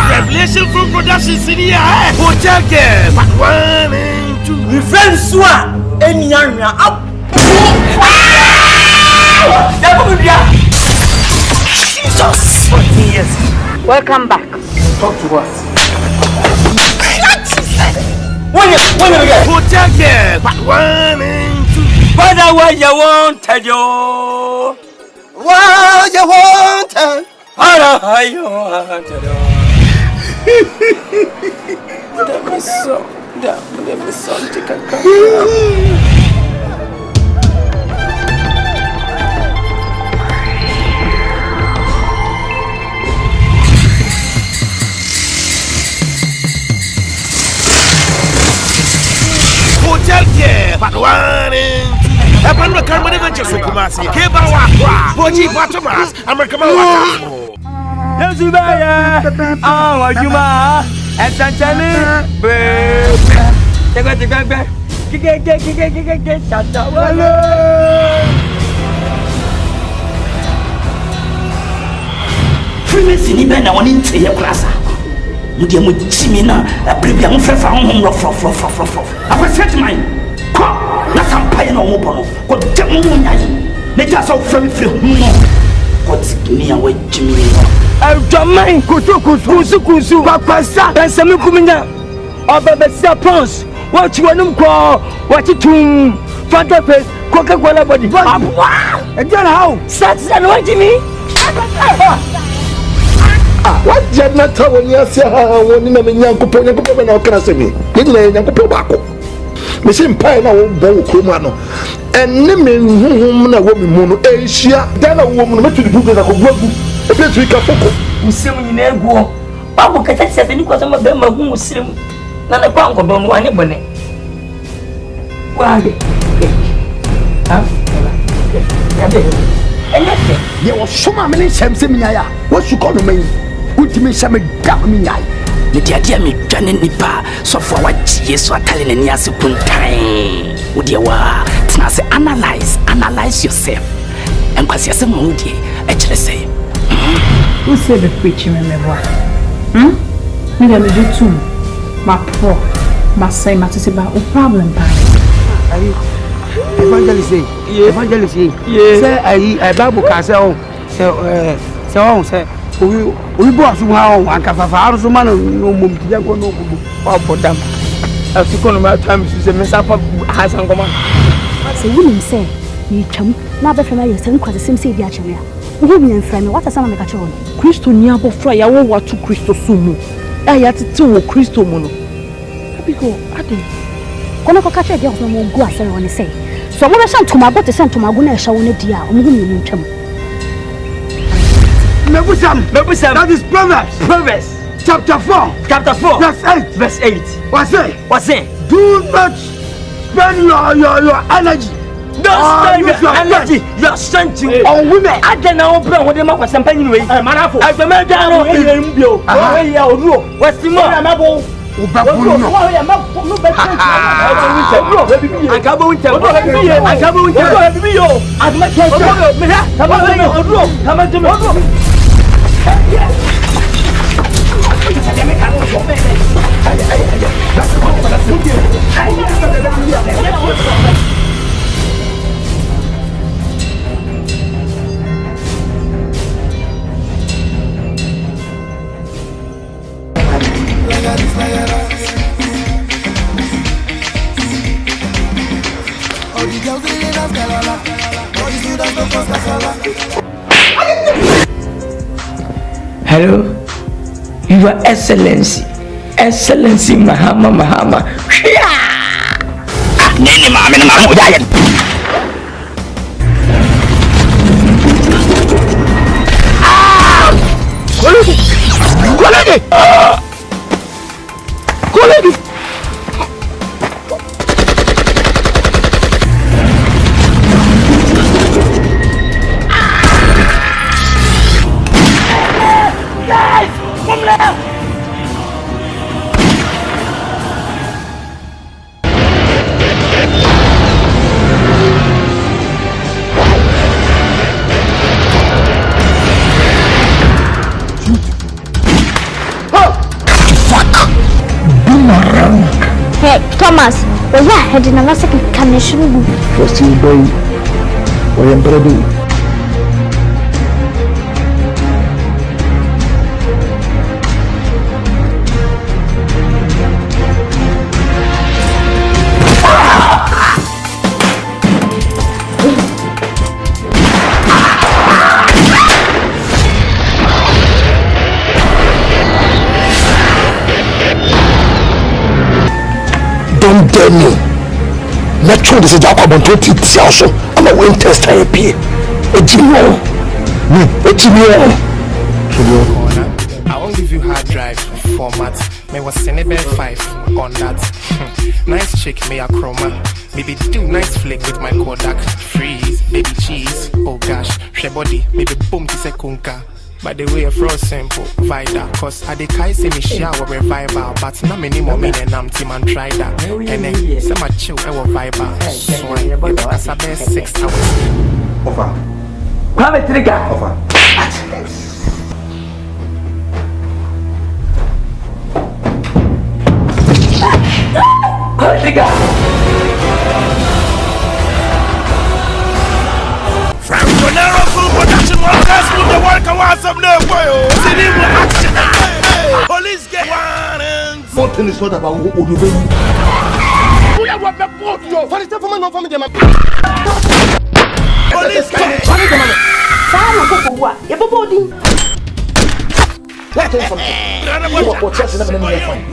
Revelation from production senior. Hotel girl, but 1 and 2. The friends who are any young up. Jesus! 14 years. Welcome back. Talk to us. When Hotel girl, but 1 and 2. Father, what you want, you? What you want? Father, you want, Let me so take a cup. Hotel care, but 1 and 2. Upon the Carmen Adventures of Kumasi, Kebawa, Boji Batomas, American. Yes, you buy what you are, and Santana, shut up. Freemason, even I want to your class. You dear with Chimina, a premium for home rough. I was set mine. Come, not some pie no more. What the moon? Let us all free. What's me away, Jimmy? I don't mind. Kusu, Papa, and some coming of the Pons. What you want to call what you do? Fanta face, Coca-Cola body. And then how? Such and what, Jimmy? What did not tell when you say, when you young couple, you can say me. You didn't young couple back. Missing pie now, Bo Kumano. And naming whom a woman, Asia, then a woman went to the book that could work. A place we can focus. We see when you never go. Papa can say anything because some of them are who will see him. None of Congo don't want anybody. Why? There was so many seminaya. What you call me? Ultimate Sammy Gamina. The idea me Janet Nipa, so for what yes, or telling any as a time. Would you say analyze yourself? And because you're some moody, actually say, who said the preaching in the world? Me let me do too. My poor, my say, my sister, no problem, Evangelist, say, I Bible can say, say, we bought somehow, and Cafa, so man, no mum to go no for them. As you call my time, she said, Miss Alpha has some command. So, women say, you come, now the family is because the same say the actually. Women and friend, what are some of the catch on? Christo Niabo Fry, I won't want to Christo Sumu. I had to tell Christo Mono. Happy go, I think. Konoko catch a girl no more go as I say. So, what I sent to my boat is sent to my guna show in a dear, or moving in term. Mebusam, that is Proverbs. Chapter 4, verse 8. What's it? Do not spend your energy. Don't spend your energy. Your strength on women. I don't know what the man was saying. I remember what's the more? Hello, Your Excellency, Mahama. Nene mama na mama udayan. Colleague. Thomas, well, yeah, I didn't have a second connection. First, you boy, or your brother. Don't dare me. Let's show this is how I'm 20 also. I'm a win test I pay. I won't give you hard drive format. May was Senebe 5 on that. Nice chick, may a chroma. Maybe do nice flick with my Kodak. Freeze, baby cheese. Oh gosh, she body, maybe boom to sekunka. By the way, for simple, Vida, cause I decay say me shower revival, but not many more men and I'm team and try that. And then some chill our viber. So it's about 6 hours. Offer. Come and trigger. Offer. Come trigger. From Ghanaian full production workers move the work and what's up there for you. Cinema action. Police get one. Something is not about what you do. We are what the boat yo. For the woman of family. Police get. Sana kwa kwa. Yebo body. Let me something. What church never know fine.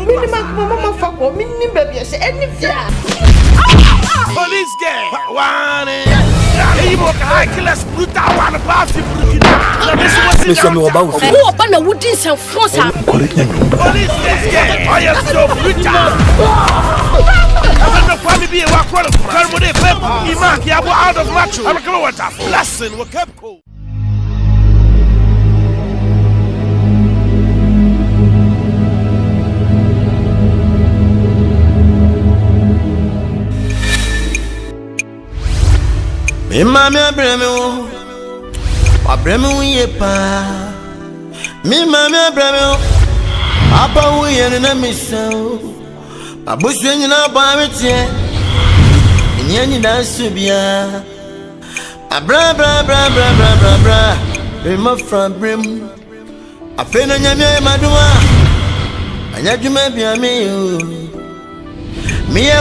Mama fuck me baby say anything. Police get one. Hey, you high class brutal one about the Burkina. Who open the wooden cell France? Police get. I am so brutal. I'm not going to be a walk runner. Come with a pepper. You mark you out of macho. I'm going to water. Lesson what kept cool. Me mami abreme wo ye pa. Me mami abreme wo apa wo ye na misao. Abusu nyina ba metie. Enye nyina subia. Abra bra bra bra bra bra bra. Be ma fra brem. Afena nyame madua. Anya dwuma bia me yo. Me ye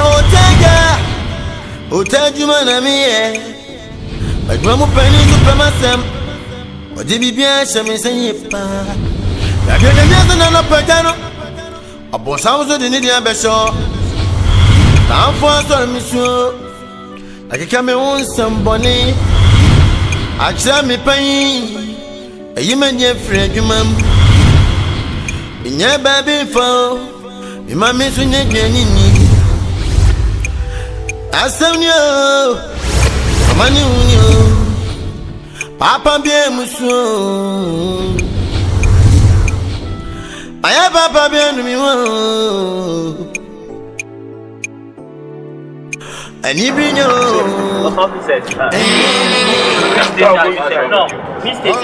hotaga na me ye. I drum up penny to pay myself. But the BBS, I say, I get a yes and a pagano. A boss house of the Nidia Beshaw. Now for a monsieur. I can come on somebody. I tell me pain. A human year friend, you mum. In your baby fall. You might miss when you're getting. I send you. Mani unyo Papa bien muso Aya papa bien mi wo Ani brinyo No, mistake.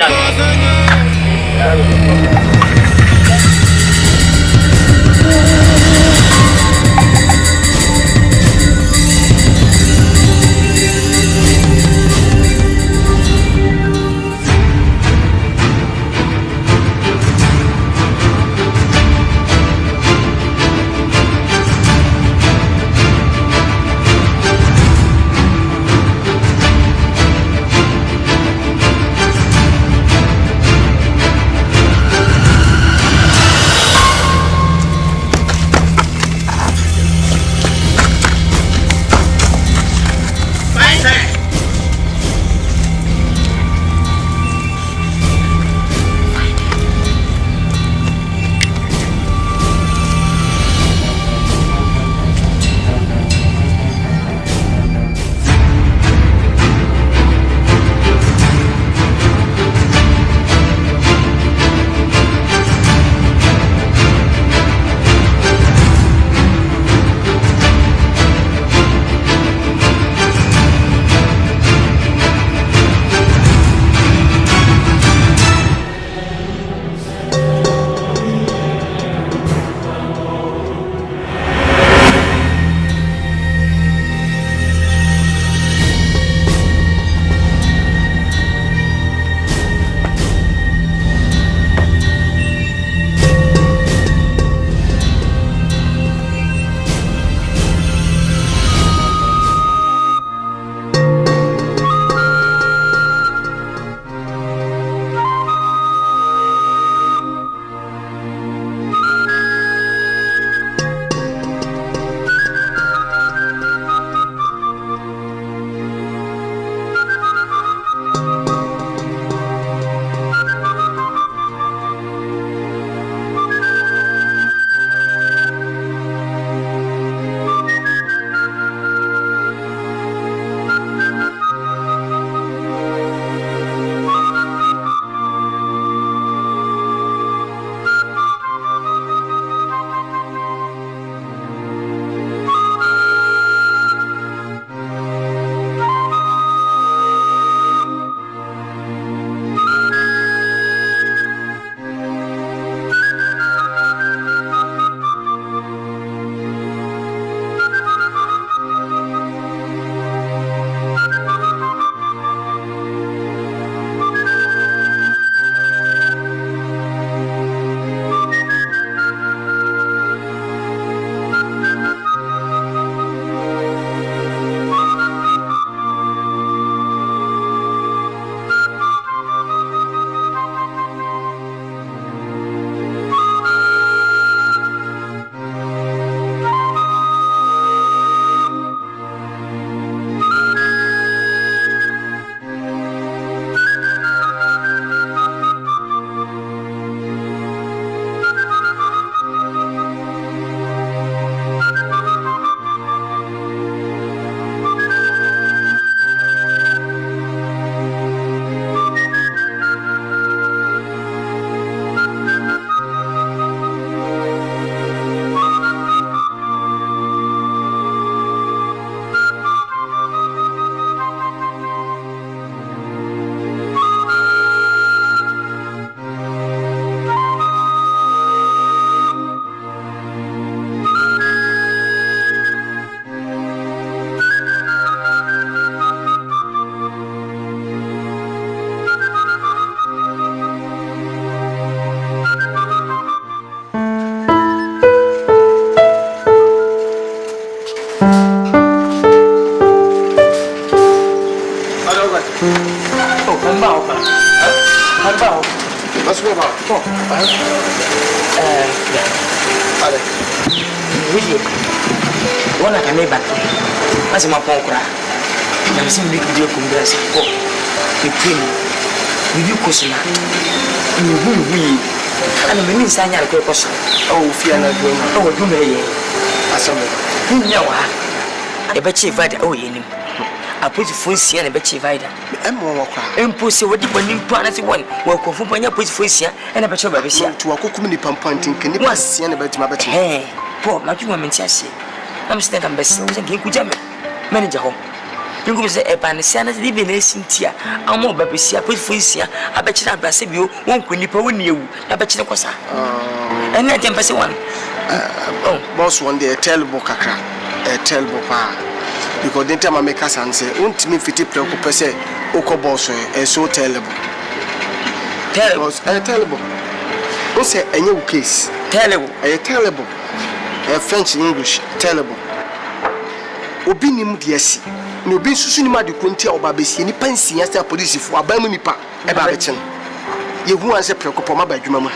What's it about? One I made back. As my poker. I'm seeing big deal congress. The queen. Will you question that? We. And the minister, I have a question. Oh, fear not going. Oh, do me. As a bet you fight. Oh, you know. I put your phone here and bet you fight. I'm more impossible. What did you plan as one? Well, for when you put your here and I bet you baby to a cook mini pump pointing. Can you see any better? Hey, poor, my two women, I'm standing best. I can't go manager home. You go say a pan, Sana, living in Cynthia. I'm more baby, I put for here. I bet you that you won't quit you. I bet you the cosa. And I can't pass one. Boss one day a terrible cacra, a terrible pa. Because the time I make us answer, won't me fit to say, Oko boss, so terrible. Terrible, terrible. What's a new case? Terrible, a terrible. A French English, terrible. Obinim diasi. No bin susuni ma de konti a obabesi ni pansi ya sta police fo abamu nipa e ba bechen. Ye hu anse prekopo ma ba adwuma mu.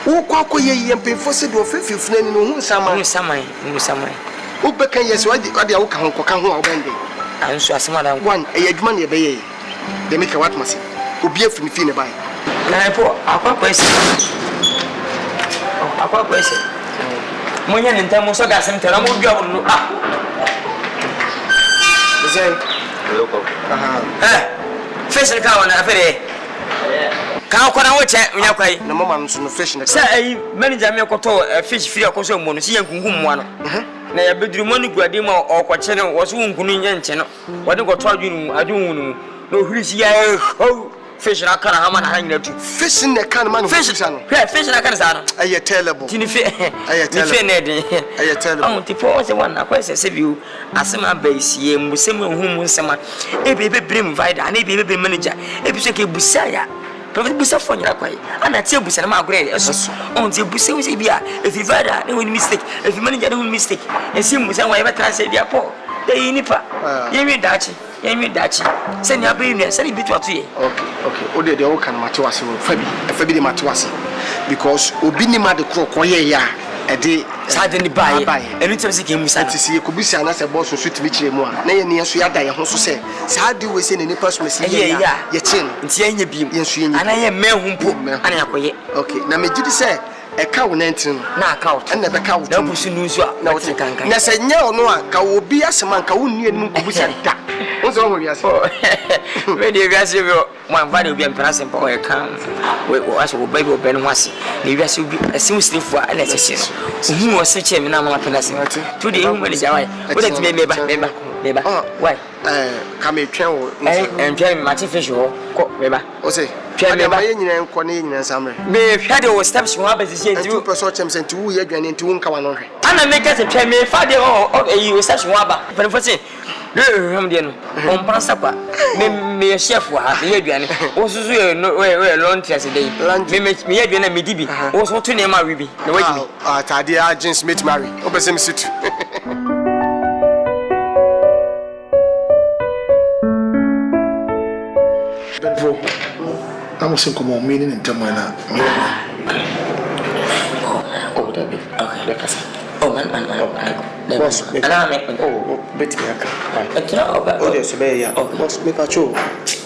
Wo kwa koye mp4 se do fefefuna ni no hu saman. Wo bekan yes wade awo ka ho a obende. Anso asema da one e adwuma ne be ye. De make what must. Obi afini fi ne bai. Na po akwa kwesi. Akwa kwesi. Monya ni ntamo so gasem tera mo bia wo fish in the cow and a cow can I watch it? No moment, fish in the say, manager me a fish free of consumer, see a good one. Now, a bedroom money gradimo or what channel was one good channel. What do you try you? I don't know who's here. Oh, fish in a can of hang there too. Fish in the can of fish, fish in a can. I terrible. I tell you, the one I question you as my base, ye Muslim whom summer, a baby brim vider, and a baby manager, a bishop Busaya. Probably Busa for your way, and I tell Busa my grade. Until Busa was a beer, if you vider, no mistake, if you manager no mistake, and see Musa, whatever can say, dear Paul. They nipa, Yemi Dachi, send your baby, send it between you. Okay, Ode the Okan Matuasi, Fabi Matuasi, because Obinima the crook, ya. A day, suddenly buy, and it's a game. To see a Kubusa as a boss who should reach him one. Nay, and yes, we are dying. Also say, how do we say any person? Yeah, your chin, it's a beam, and I am male whom put me. Okay, now me did say a cow entering, now cow, and never cow. No, push news. No, it's a canker. Now say, no, cow will be as a man, cow near Kubusa. What's wrong with you? Ready, guys, one value be embarrassing for a come. Wait, as will baby Ben was. Maybe I should be a simple for an assassin. Who was such a man? I'm not today. When is I? What is maybe? Why? Come a trail and tell me, Martin Fish or say, tell me about and Cornelian and summer. May shadow steps from up as he said, 2 persons and 2 years and into 1 common. And I make us a tell me, Father, or you such wabba. But for saying, on Pasapa, may a chef for half a year, also no long test a day. May make me again a medibi, also to name my ruby. The way I dear James Smith marry, open some suit. I was in common meaning in Tamana. Oh, that be okay. Oh, man, boss, and I make bet me. Oh, yes, boss, make a show.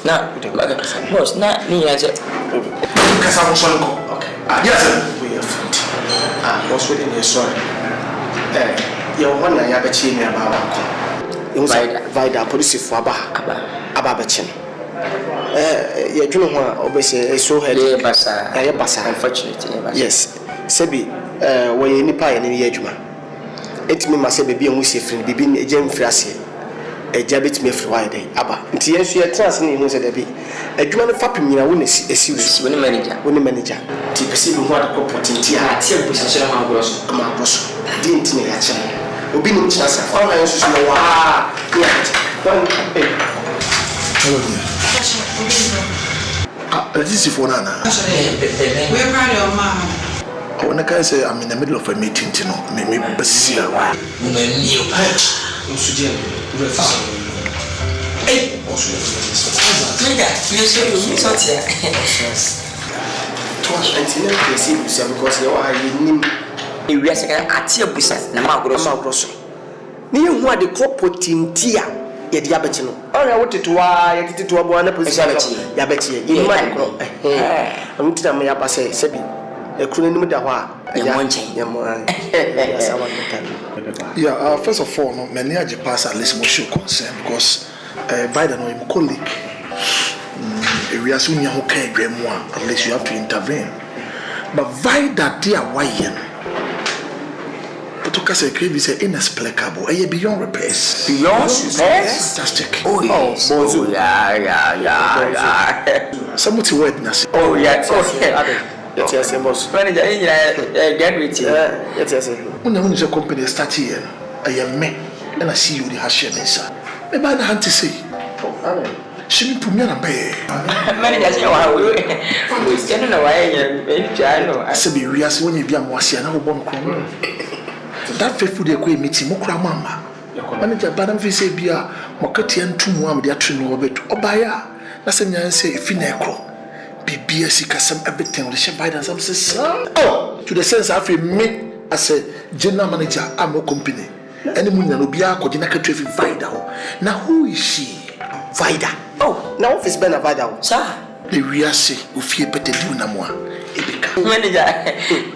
Now, boss, not me as it. Because I was on go. Okay. Yes, we are friends. Boss, within your sorry. You're one I have a chain about. You was Vida police for Ababachin. You don't want obviously so heavy. Bassa, unfortunately. Yes, Sebi, when you nipper and Yajuma. It me must be a Musi friend, be a gem frassi, a jabbit me Friday. Abba, until yes, you are transmitting who's a bit. A Juman fapping me, I wouldn't see a serious when a manager. To perceive what a corporate in Tia, Tim Position of my gross, didn't me a channel. Will be no chance of all answers. This is for Nana. We're proud of your mom. When I can say I'm in the middle of a meeting, you know, maybe Hey, Mega, you show you miss out here. Because you are in We are second at your business. Namagros. Near what the crop tia, yet Yabetino. Or I wanted to why I did to a one position. Yabeti, you might grow. I'm telling me, I say, Sebi, a crooning Yeah, first of all, no, many of the pass at least more show concern because by the no colleague, we are soon young okay, at least you have to intervene. But why that dear Wayan? But say is inexplicable, beyond repairs. Beyond repairs? Fantastic. Oh, yeah. Somebody word Nasi. Oh, yeah. Yes, boss. When get with you. Yes. When the company start here, I am me, and I see you the Hashem inside. Maybe I want to say, she me put me on a bed. Manager, you are we standing away. I said, be real when you be a moisi and I won't come. That faithful day, we meet him, Mama. Manager, Badam say, be a Mokati and 2 more with their train over to Obaya. That's a young say, Finecro. BBS some everything the share and some says to the sense I feel me as a general manager I'm a company any money no be a coordinator traffic Vida now who is she Vida now office Ben Vida sir the real say ufie pete do na mo manager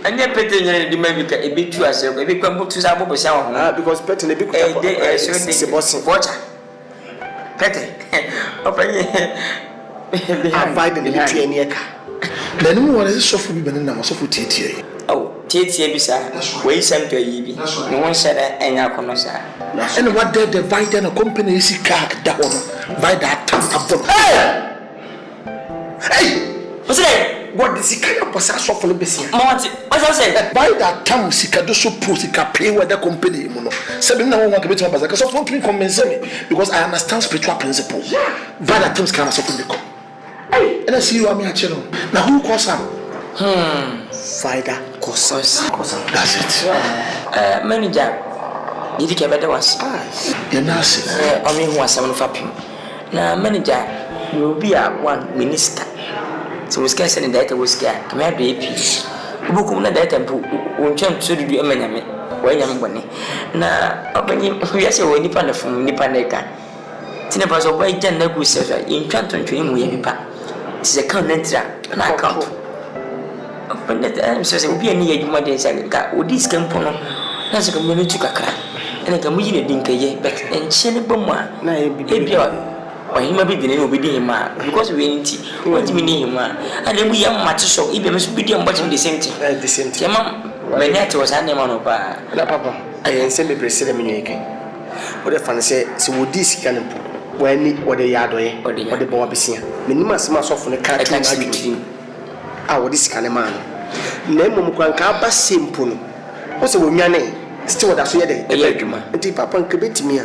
anya pete nyere di mabika e bi tu ase e bi kwa mutu sa bobo sia ho because pete na bi kuta se boss vocha pete opanye Biden the between here. Then who was so for me na so for TTA. Oh, TTA bisa. We send to yibi. No one said enya kono sa. And what did the Biden company is car that one by that time above. Hey! What's that? What is he kind of possess of the business? What's I say? By that time Sika do so post pay with the company mono. Seven now one can be to because of me convince me because I understand spiritual principles. By that time can also come. And I see you are me a channel. Now who calls him? Fighter Cosas. That's it. Manager, you think better was? You're nasty. I mean, was someone for him. Now, manager, you will be a one minister. So, was scarce any data was scared. Come here, baby. You book on that and won't jump to do a man. When I'm money. Now, when you are so independent from Nipaneka. Tinabas of white and no says in Canton to him, we have it's a counter and I count. When that says it will be a near you, my days. I got with this component. That's a community crack. And I can win a dinka yet, but and Shelly Bomma. Or he may be the name of him because we ain't what do you mean him? And then we are much so even must be doing the same thing. The same thing. My net was animal of Papa. I send me president. What if I say, so would this can when it or the yard or the boy be seen? Minimum smash off on the car. I would this kind of man. Name Mukwanka simple. What's a woman? Still, that's where they are. The papa and Quebec me.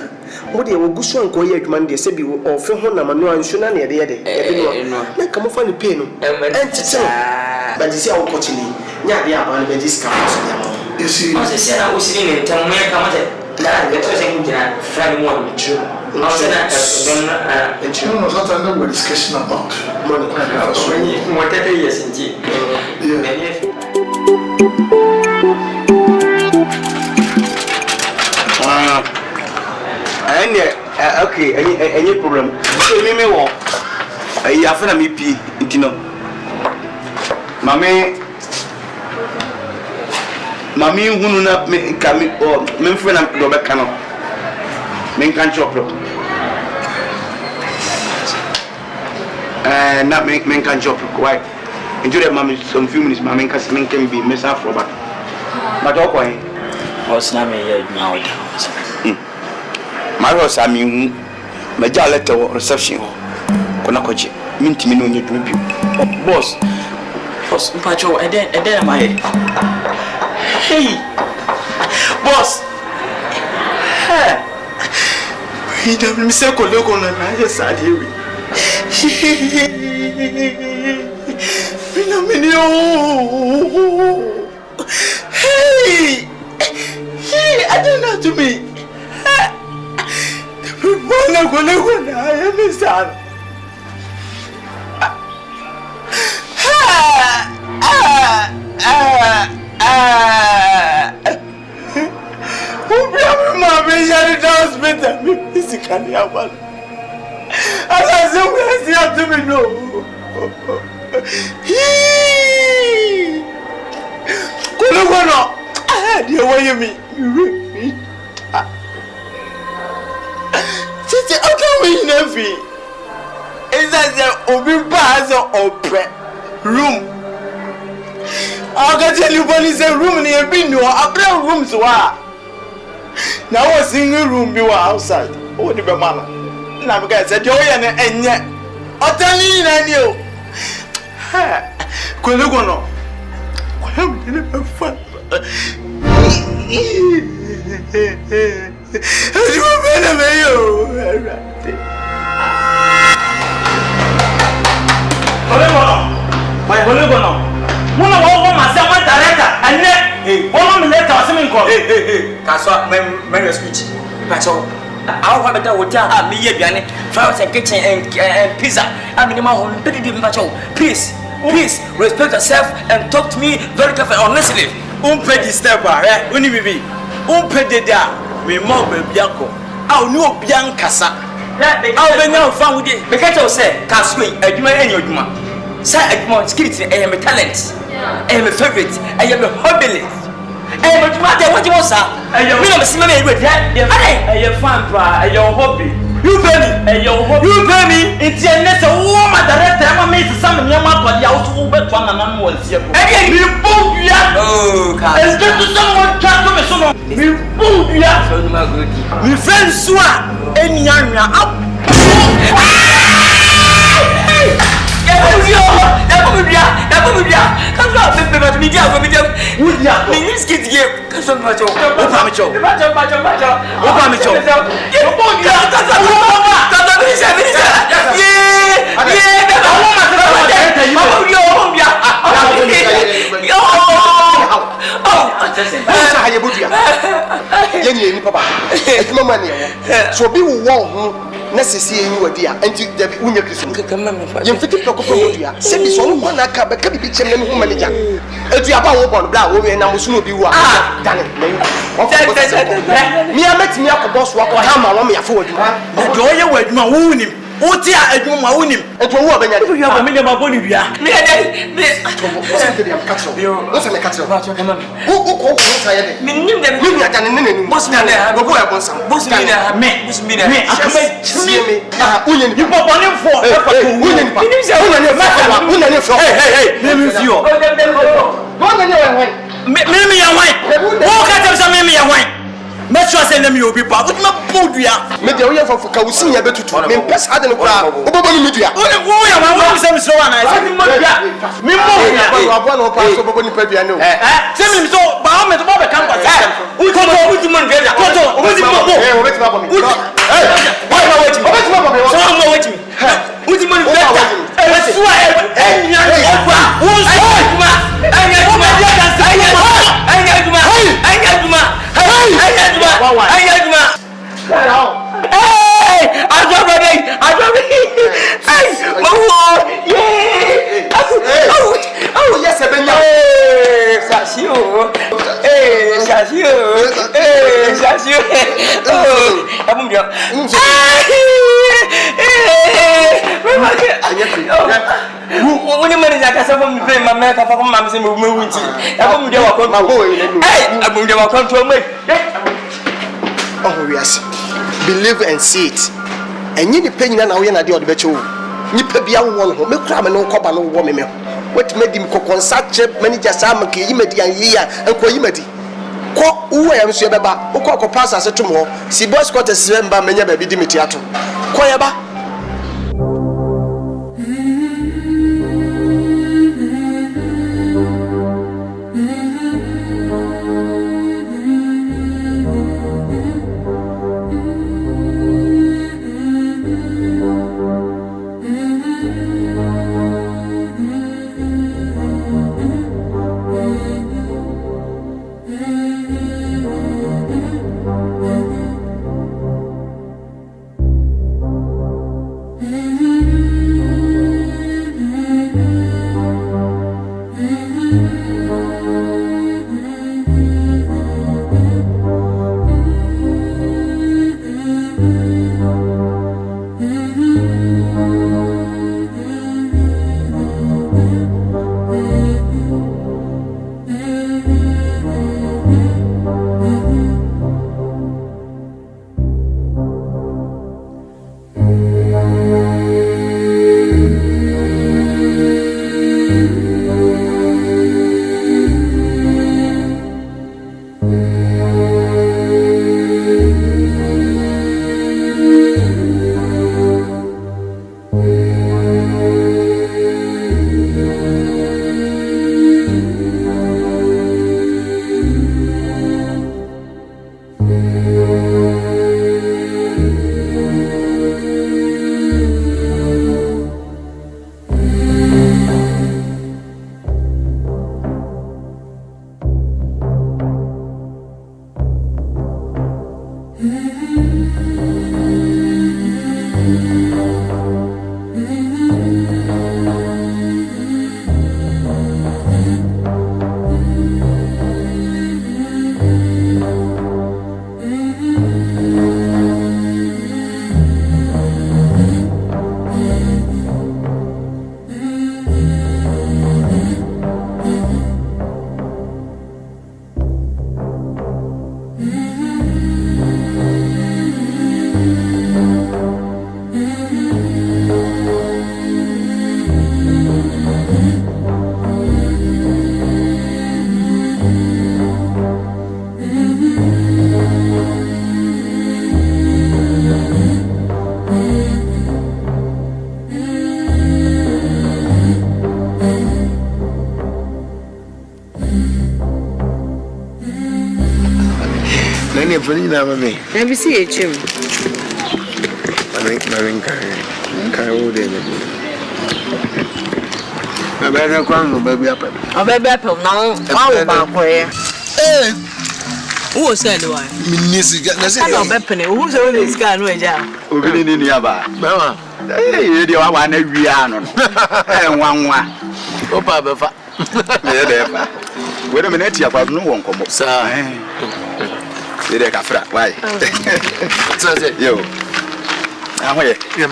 What they will go so and go here, man. They say, or Fehona Manu and Shuna near the other. Then come off on the pen. And but you see, I'll continue. Yeah, yeah, but this comes. You see, I said I was sitting in town. That was a Friday morning. True. Not what we're discussing about. Whatever, yes, indeed. Okay, any problem? So, me walk. I have an MP, you know. Mami, who not me coming or men friend and go back canoe. Men can't chop. Not make men can't chop. Why? Into the mommy some few minutes, mammy can be mess up for but okay. What's not me now? My house, I mean, my letter reception. Konakochi, mint me no need to review. Boss, Pacho, and then am I. Hey, boss. He don't miss a colloque on another side here. Hey, I don't know to me. I am son. Mommy, you're the hospital. Physically, I said, we have to be no. You way you mean? Sister, how can we never? Is that the open bars or room? I'll tell you when is a room near Bino, a brown room to our. Now a single room you are outside. Oh, the mama. Now, guys, a joy and yet. I'll tell you, I knew. Kulugono. I'm going to have fun. I'll have a hotel, me, flowers and kitchen and pizza. I'm in my home, please, please respect yourself and talk to me very carefully, honestly. Umpedi stepper, uni bibi. Umpedi da, me mo bebiako. Au ni obian kasa. Au be na fa wudi. Me ka tell say, kaswe adwuma enyo adwuma. Say adwuma skill I am a talent. I am a favorite. I am a hobby. I am a matter what you want sir. Me no see me ready. I am fan pra, I am hobby. You pay me, you pay me. It's a necessary woman director. I'm a miss some young man, but you also bet one and one was here. Again, you both, oh, it's just to someone try to me someone. You both, you friends, swat, and young up. So be one necessary you dia enti da bi unya kristo yem fiti pekopro dia se bi so no na ka be ka bi chem na hu manager edu aba wo bon bla wo we na musu obi wa dane mi ameti mi akobọ so akọ ha ma wo me yafo waduma na do ye waduma wo nim wo ti a adwuma wo nim eto wo obenya de wo me dem aboni dua me wo se de am katro wo se me katro wo ko sa ye de me nim dem mi ya dane ne ne boss me na go boy abonsam boss me na me akome chie me unye ni ipo boni fo e fa ko unye ni pa unye ni fo hey me mi fio unye ni wen me ya wan wo ka tell say me ya wan make sure say me obi pa but me bodua me de wo ye fa ka usin ya betutu me pes ade no kra wo boboni mi dua wo ya wan wo say me so wan na say me modua me modua wa bwa no pa so boboni pa dua ne o say me so ba me to ba be kan pa system wo ko wo di man dua ko to wo di mo wo beti ba bo mi why ma wait me wo beti ba bo mi so ma wait me wo di man dua e so enya oba wo so kuma enya kuma enya kuma hey, I drop it. Hey, mama, yeah. Oh, yes, Ebenya. Sasio. Sasio. Oh, abumbia. Woni mani zakasa fo mpe mama ka fa ko mama se me wunti. Abumbia wa control. Hey, abumbia wa control me. Oh, yes. Believe and see it. And you depend on how you are the other better. You pay be one home, make cram and no cop and no woman. What made him concert manager Sam Kimedi and Yea and Koyimedi? Ko who I am Sebaba, who call pass as a tomorrow. See, boys got a Semba many baby Dimitiato. Koyaba. mfoni na mame. Na bi si echem. Mame kan wo de ne. Na ba na kwa no ba bi apem. Obabi apem na wo ba ko ye. Who said why? Minisiga na say. I don't be who say we scan no eja. Obi ni aba. Ba eh dey wa na wia no. Nwanwa. Opa be fa. Me dey fa. We do me na tia kwa no won komo. Sa. Dey dey ka fra. Why? Say. Yo. Ahoye. Yo.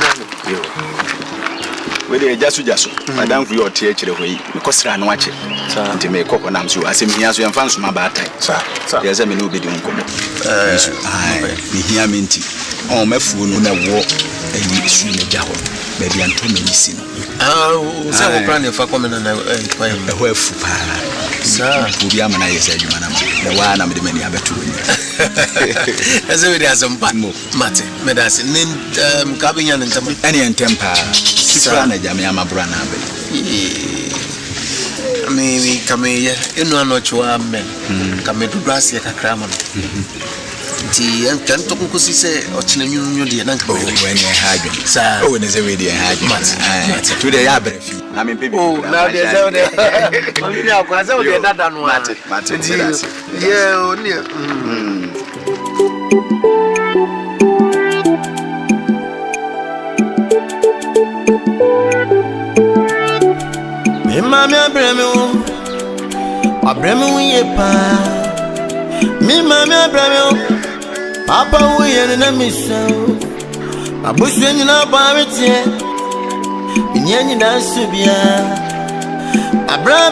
We dey jasu. Madam fu yo tie kire hoyi. Me kosra no ache. Nti me kokko nam so asem hia so yemfa nsoma ba atai. Sa. Dey say me no obedi nkomo. Me hia me nti. On mafuo no na wo ayi su ne ja ho. Ba bia nto me nisi no. Say wo plan fa come na kwa e ho afu pa. Sa. Obi amana yesa adwuma na ma. Na wa na me de mani abeto ni. Ese we dey asompa. Mate, me da se nen ka benya ntem. Ene ntem pa. Sifra na jame amabura na abe. Me kame enu anochwa men. Kame dubrase kakra mo. Ti kan to kunkusi se ochina nyunyu de na nka. Oh, when you had you. Sa. Oh, ne se we dey had you. Mate. Today ya brefi. Na me pebi. Oh, na dey say dey. Mami na kwa say dey dada no. Mate. Yeah, oni. Mami abremu ye pa. Mi mami abremu. Papa we ye na miso. Abusu ni na ba wetie. Nyenyi na subia. Abra.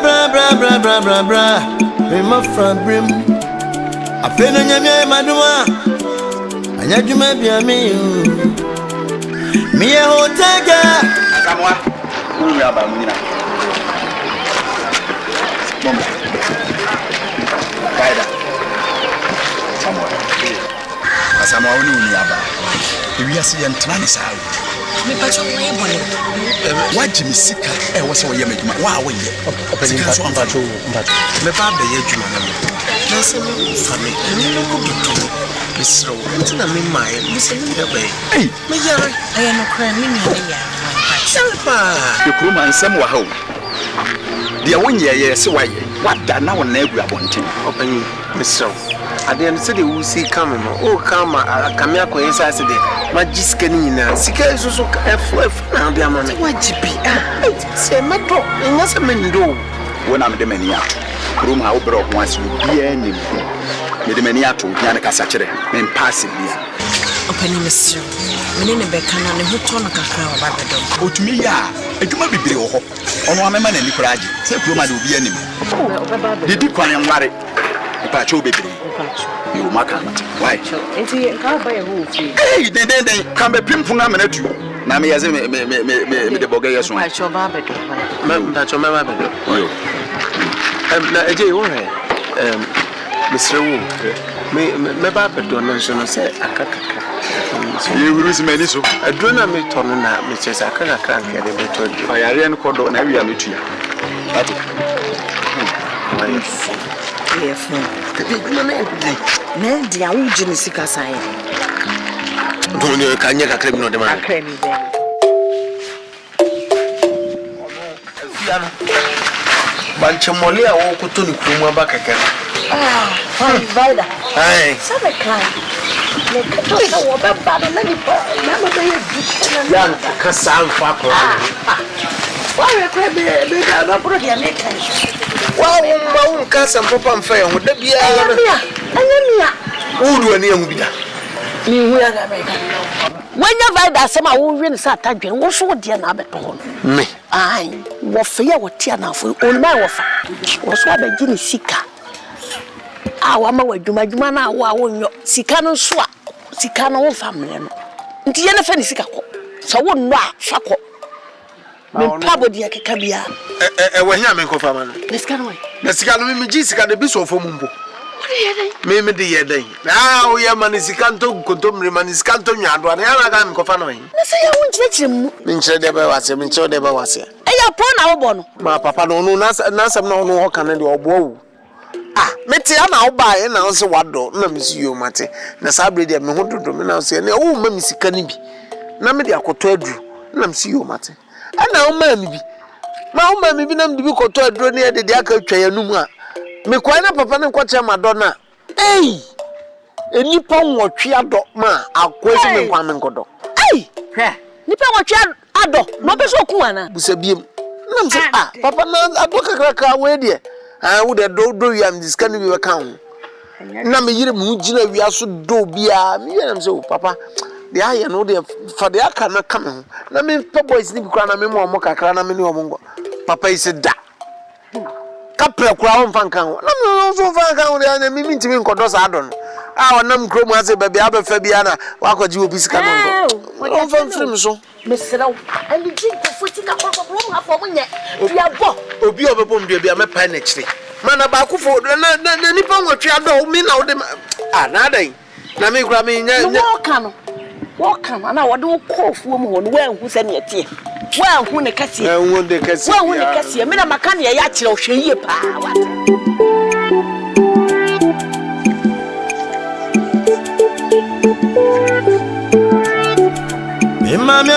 Me ma fra brem. Afena nyamia maduma. Anya djuma bia me yo. Mi ye hotega. Akamwa. Unu aba munina. Bomba. Kaida. Asamwa unu ni aba. Ewi ase ye ntana ni sawo. Me pacho mo ye bone. Waji misika wo se wo ye meduma. Wa wo ye. Openi so ambacho. Me ba be ye djuma na me. Na se me fami. Ni no ko bitu. Misro. Ntina me mai. Me se me be be. Ei, me yare. Aye no kra me ni ya. Selpa. Ye kuruma nsem wa hawo. Dia wonye ye se waye. Wada na wona agu abonten. Openi misro. Ade no se de wusi kama no. O kama akame akoye sa se de. Magiska ni nyina. Sika susu efu na bia ma no. Wajibi. Se meto. Nya se mendo. Wona me de mani ato. Kuruma ha wo bro ho ase bia nim. Me de mani ato nya ne kasa kire. Me pass bia. Openi misro. Mene ne beka na ne hoto na kakra wa babedo. Otumi ya adwuma bibire wo ho. Ono amema na ni kuraje. Se kuruma de obi anim. Didi kwan enware. Ipa cho bibire. You maka. Why? Enti ka ba ye ho fi. Hey, den kan be pimpu na menatu. Na me yaze me de boga yeso. Ba cho ba bedo. Ba cho ba bedo. Yo. Na eje wo he. Mr. Wu. Me ba bedo na so no se akaka. Ye wuru si mani so. Aduna me tono na me chese akaka kran ke de beto. Fa yare en kodo na wi ametua. Ati. Careful. Ne dia wo gine sika sai. Donyo kanya kakra bi no de ma. Akra mi be. Fiano. Banche mole a wo kuto ni kumu aba keke. Vaida. Ai. Sabe kai. Ne kato na wo ba ba na ni pa. Na ma be bi. Ya ka sa fa ko. Wa rekwa be na pro dia me kai. Wa wo ka sa papa mfa ye ho da bia. Anyamia. Udu ani ehu bida. Mi hu ya ga be kai. Wanya Vaida sema wo wi ne sa tadwen wo so de na abeto ho. Me. Ai, wo fe ya wo tia na fo. O ma wo fa. Wo so abaji ni sika. Awa ma wadwuma na wo nyo. Sika no so a. Sika no wo family no. Nti ye na fa ni sika ko. So wo no a fa ko. Me pabo dia keka bia. Wo hia me kofa ma no. Sika no. Na sika no me ji sika de bi so fo mumbo. Me de ye den. O ye man sika nto kontomre man sika nto nwaado na ya na ga me kofa no hin. Na se ya wo nchire mu. Me nchire de ba wase, me nchire de ba wase. E ya po na wo bo no. Ma papa no no na sam na no ho kan de obo wu. mete ana oba e na so wado na misi yo mate na sabre dia me ho dodo me na so ne wo ma misika ni bi na me dia koto aduru na misi yo mate ana o ma mi bi ma o ma mi bi na me bi koto aduru ne de aka twa ya num a me kwai na papa ne nkoche mado na enipa nwotwe ado ma akwesi me kwa me nkodo nipa nwotwe ado no be so ku ana busa biem na mse papa na ado kakra we de wo de do yam diska ni be ka ho na me yire mu gina wia so do bia me yam se papa de aye no de fa de aka na ka me ho na me pa boys ni bi kra na me mo kakra na me ni omo ngo papa ise da kapre kra ho mfa nkan ho na me so mfa nkan ho de na me ntimi nkodo sa ado no onam krom ase ba bia ba fa bia na wakwaji obi sika no ngo mfa mfrim so meseraw ali ji ko fotika ko mo afọ mo nye bia bo obi obebom bia me pa na kire mana ba ku fo na nipa nwotwe ado mi na wo de na dan na me kura me nya wo kan na wo de wo kofuo mu ho no wa hu se ne tie wa hu ne kase wa hu ne kase me na maka ne ya kire ohwe yie pa wa Mami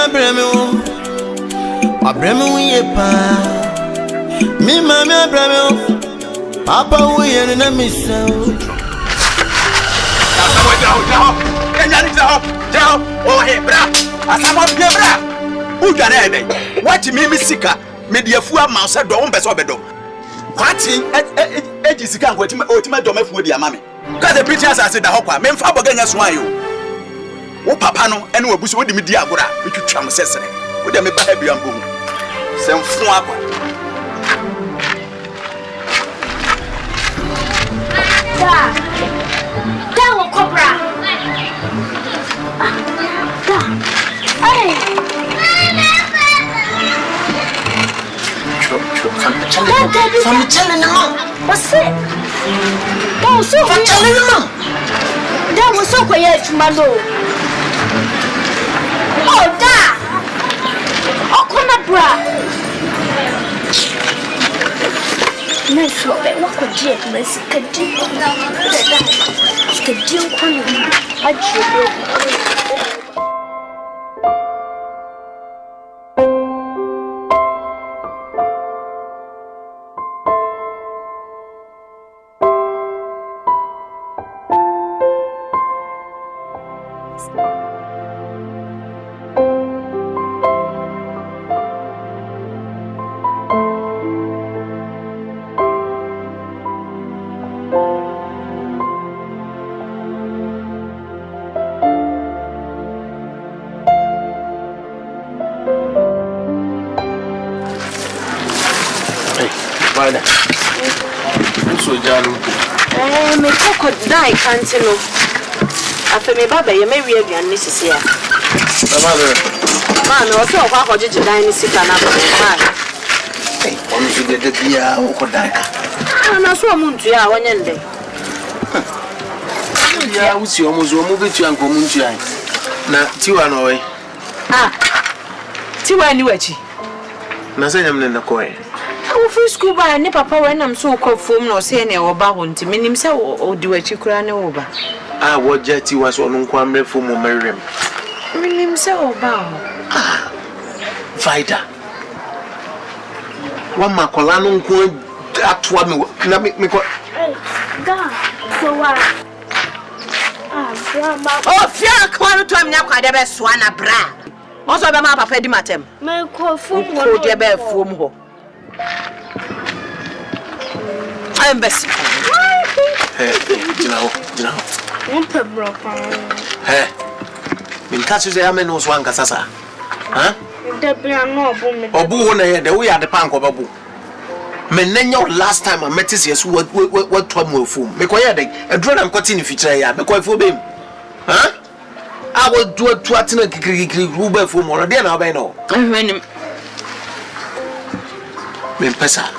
abremu ye pa. Mi mami abremu, papa uye na misa. Jao, oh hey bra, asama bia bra. Udare ebe. What me sika, me dia fu ama se do won so bedo. Kwati eji sika nko otima do mafu dia mame. Ka the preachers say da hokwa, me mfa boganya so ayo. Wo papa no ene wabuso wodi me di agora etwetwa mo sesere wo de me ba ha bia mbo semfu akwa da wo kobra ai Fami chale na mom. What's it? Da so Fami chale na mom. Da wo so ko ye chumalo. Oh, da! Okona bra! Nice work, but what could you do? Mercy, could you? Could you come? Me koko dai kantino. Afa me baba ye me wi aduan ni sisi a. Ma no so kwa ko jiji dai ni sika na ba. Onu su de bia wo ko dai ka. Na so mu ntu ya wonye ndai. Ya usi omuzo mu betu anko mu ntu ai. Na tiwa no we. Tiwa ni wachi. Na se nyam na ko e. Wo free school ba ni papa we nam so ko fom na o se ne wo ba ho nti menim se o di wachi kura ne wo ba. Wo jati wa so no nkwa mre fom mo merem. Menim se o ba ho. Vida. Wa makola no nkwa atwa me na me ko. Da, so wa. Grandma. Oh, fia kwa no to amnya kwa de be so na bra. Mo so be ma papa di matem. Me ko fom ko de be fom ho. I'm best. Hey, Jinaho. Hey, in catch the amen was one casasa. Huh? Obu na the way at the panko babu. Menenyo last time I met this yes what trouble fool. Me koya de a drone am continue feature ya me koy fo bem. Huh? I will do a twatina kikiri rube fo mo de na ba no. Me pesa.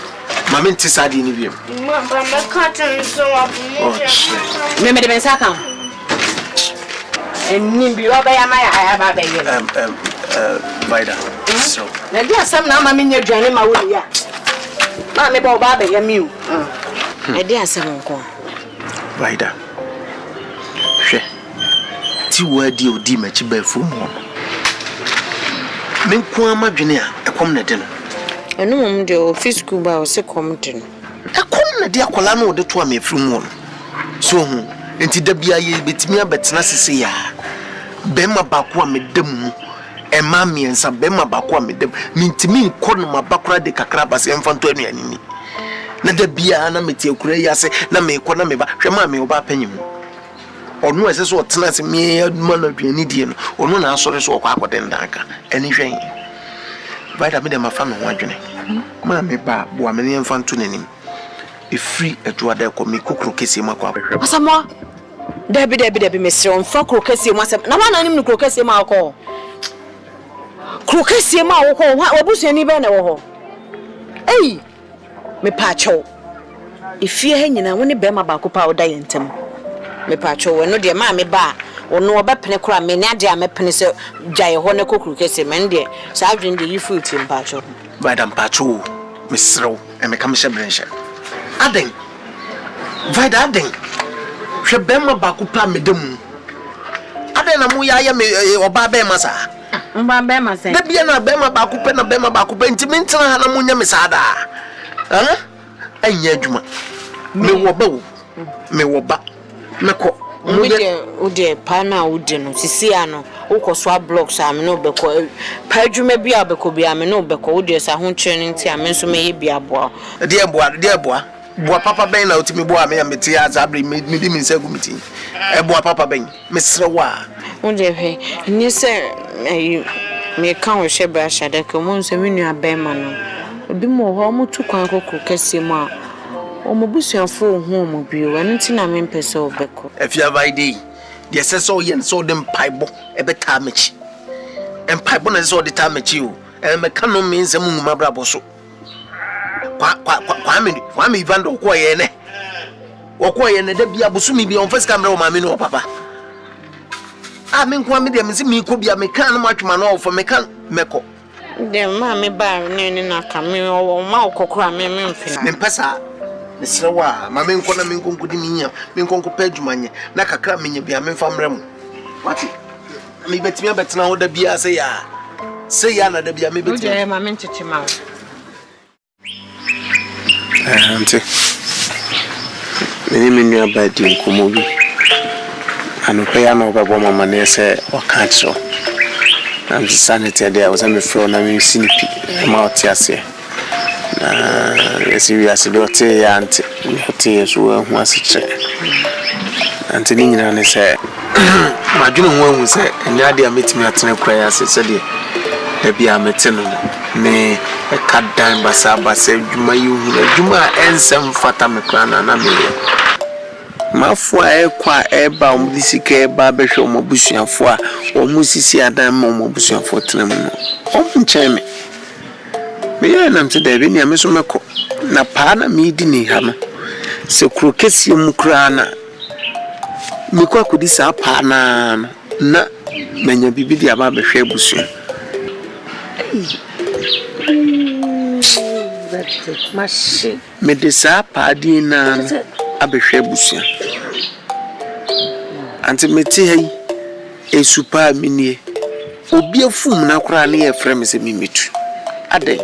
Mama ntisa di ni biem. Mama me cotton so up. Me de ben saka. Enni bi oba ya ma ya ba ba ye. Vida. So. Na dia sam na mama nya dwane ma wo ya. Na me ba oba ba ya mi o. I dare some go. Vida. She. Ti wadi odi machi ba fu mo. Men ko amadwene a ekom na de no. Eno mum de office school ba o se kom de no. Ekom na de akola na o de to am afiri mo no. So hu enti da bia ye betimi abetena sese ya. Bema bako a medam mu. Ema miensa bema bako a medam. Mintimi nko no mabakora de kakra base emfanto anuani ni. Na da bia na meti akura yi ase na me ko na me ba hwema me oba panyim. Onu ese so tena se me aduma na aduani die no. Onu na asore so okwa akode ndanka. Eni hwen. Vida me de mafa me ho adwene. Ma me ba bo amene emfanto nanim. Free adwa da ko me kokro kesi makwa ahwehwe. Asamo. Debi mesre on fa krokesi mu asem. Na wana nim krokesi ma akọ. Krokesi ma wo ko wabusuani be na wo ho. Ei. Me pacho. Ifie ha nyina woni be ma ba ko pa oda yentem. Me pacho we no de ma me ba. Ono obepene kura me ne ade a mepene se gyae ho ne krokesi men de. Sa adwen de yifu tim pacho. Madam pacho. Mesrew e me kam hye Aden. Vida aden. Hwe bema ba ko pa medam. Aden na mu ya me oba be ma sa. Mba be ma se. Da bia na bema ba ko pe na bema ba ko pe ntimi ntina ha na mu nya me sa da. Ha? Anya adwuma. Me wo ba wo. Me wo ba. Me ko. Ode pa na ode no sisi ano. Ukoswa blocks am no beko. Pa adwuma bia beko bia me no beko. Ode sa ho kyerɛ nti am nso me ye bia boa. De boa. Boa papa ben na otimi boa me ameti azabre me di mi nsagu miti e boa papa ben me srewa onje hwe ni se me kan wo hwe bra shade ke mo nso me nua ben ma no obi mo ho mo tu kwan kokro kase mu a o mo busuafo hu mo bio anu ti na me mpese obeko afia vaide de seso ye nso de mpaibo e beta mechi empaibo na so de ta mechi o e me kan no me nsam nguma bra boso kwa me vando ko ye ne wokoye ne da bia bosumi bia on first camera o ma me no papa a me nko me de me se me ko bia me kan no matwema no ofo me kan meko de ma me ba ne na ka me o ma okokora me mfina me pesa me srewa ma me nko na me nko di minya me nko pa adwumanye na kakra me nya bia me famra mu wati me betimi abetena ho da bia se ya na da bia me betimi o de ma me ntechema Auntie, many men are bad in Kumobi. And pay an over woman, they say, or can't so. And the sanity there was a phone, I mean, snippy, mouth, yes, serious, daughter, and tears were once a chair. And the Indian said, my junior one was said, and Nadia met me at no prayers, said, there be a metal. Me a cut down basaba say Juma and some fata me crana na me. Mafua eba umdisike babe show mobusian for or musisi adam mobusian for tinem. Cheme. Me nam to David near Messomako. Na pana me dini hama. So crocesium crana. Mikwa kudisa pana na menya bibidi ababe shebusian. Mashi me de sa padi na abehwe busia anti meti hai esupa minie obi afum na kora na ye frem se mimitu aden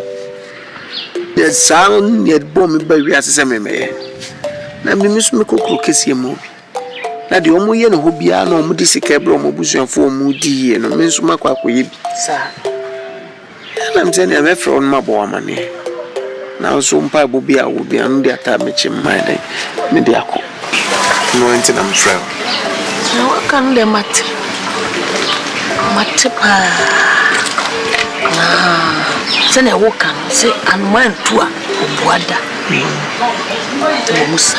de sound ye bom ba wi asese memeye na mimisu me kokro kesi mu na de omo ye no ho bia na omo di sika bro omo busuafo omo di ye no me nso makwa akoye bi sa na mtene ame from mabo amane na so mpa bobi a wo bia no de ata mechi mmai me de akọ no enti na mfrɛ na wakan de mate pa na se na wokan se anman tua obuada to musa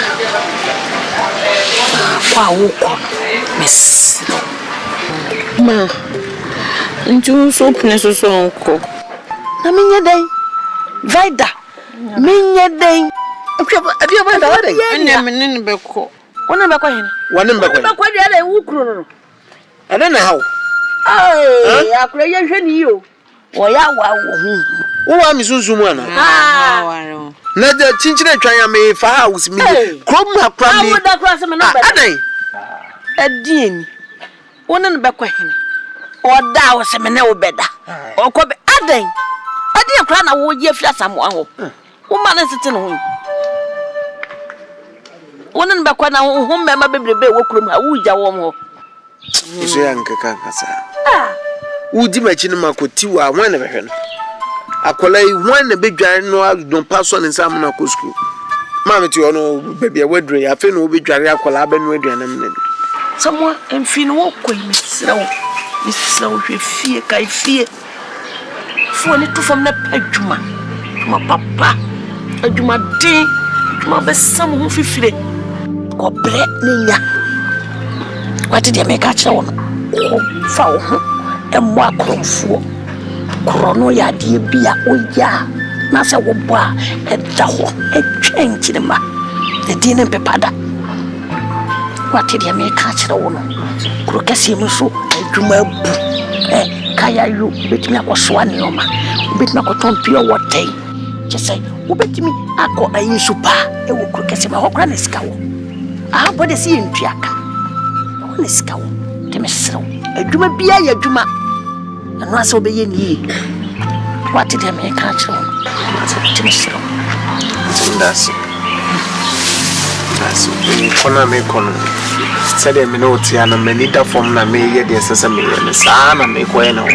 kwa woko mes ma nju so pne so nko na menye den Vida menye den abia ba da den enya menene beko wona beko hen wona beko dia le wukuro no ene na hawo akura ye hwe ni yo wo ya wa wo hu wo wa mi sunsun mu ana ware Na the chinchina try me for house me. Come na kra me. I would cross me no better. Adan. Edin. Wonen be kwahene. O da wo se me na wo beda. O ko be adan. Ade kra na wo ye fia samo ho. Wo ma na sete no ho. Wonen be kwa na ho mmema bebrebe wo kurom ha wo gya wo ho. So ya nkeka kasa. Udi machi no makoti wa wan na behwe no. Akola yi wan na bedware no don paso ne sam na ko school. Mama ti ono baby e wadre ya fe no bedware akola abenu aduana me na. Someone en fin wo ko mi srawo hwe fie kai fie. Fo ne to fam na padwuma. Ma papa adwuma din ma besam ho fifire. Ko bre ne nya. What did you make a child? Foul, and more cromfo. Chrono ya dear beer, oh ya. Nasa woba, a daho, a change in the dinner pepada. What did you make a child? Crocasimuso, a drummer, Kaya, you bit me up was one yoma, bit me up pure what day. Just say, who bet me? I call a insupa, a would crocasima or graniscow. I have body see in Piaka. Let's go. Temesro. A duma bia ya duma. And was obeying ye. What did I make a show? Temesro. That's economic. Said a minute and a minute from the mayor, the sesame and the son and make way now.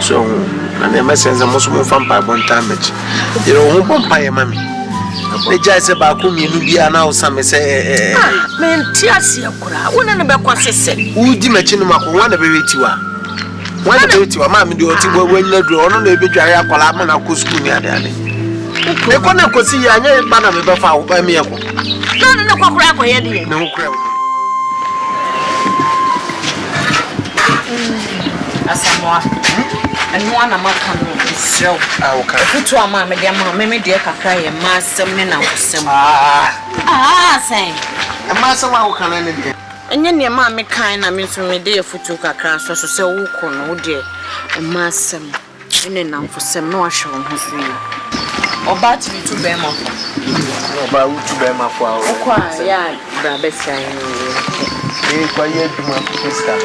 So, and the message are most more fun by one time. You don't want by a mammy. The jazz about whom you be now some say, man, Tiasia, one and about what I said. Would you mention one of it you are? One of it you are, mammy, do it when you draw on the big area, Colaman, or Cuscunia. The one I could see, I never banner me by me. No crap, no crap. And one of my coming so put to a mamma, dear mamma, dear Kakay, and Master Mina was some. Saying, and Master Wakan, and then your mamma kind, I mean, from a dear Futuka crash, so so no dear, and Master in and out for some no show on his ring. Or bat me to bear my about to bear my flower. Oh, yeah, Brabby saying, quiet to my sister.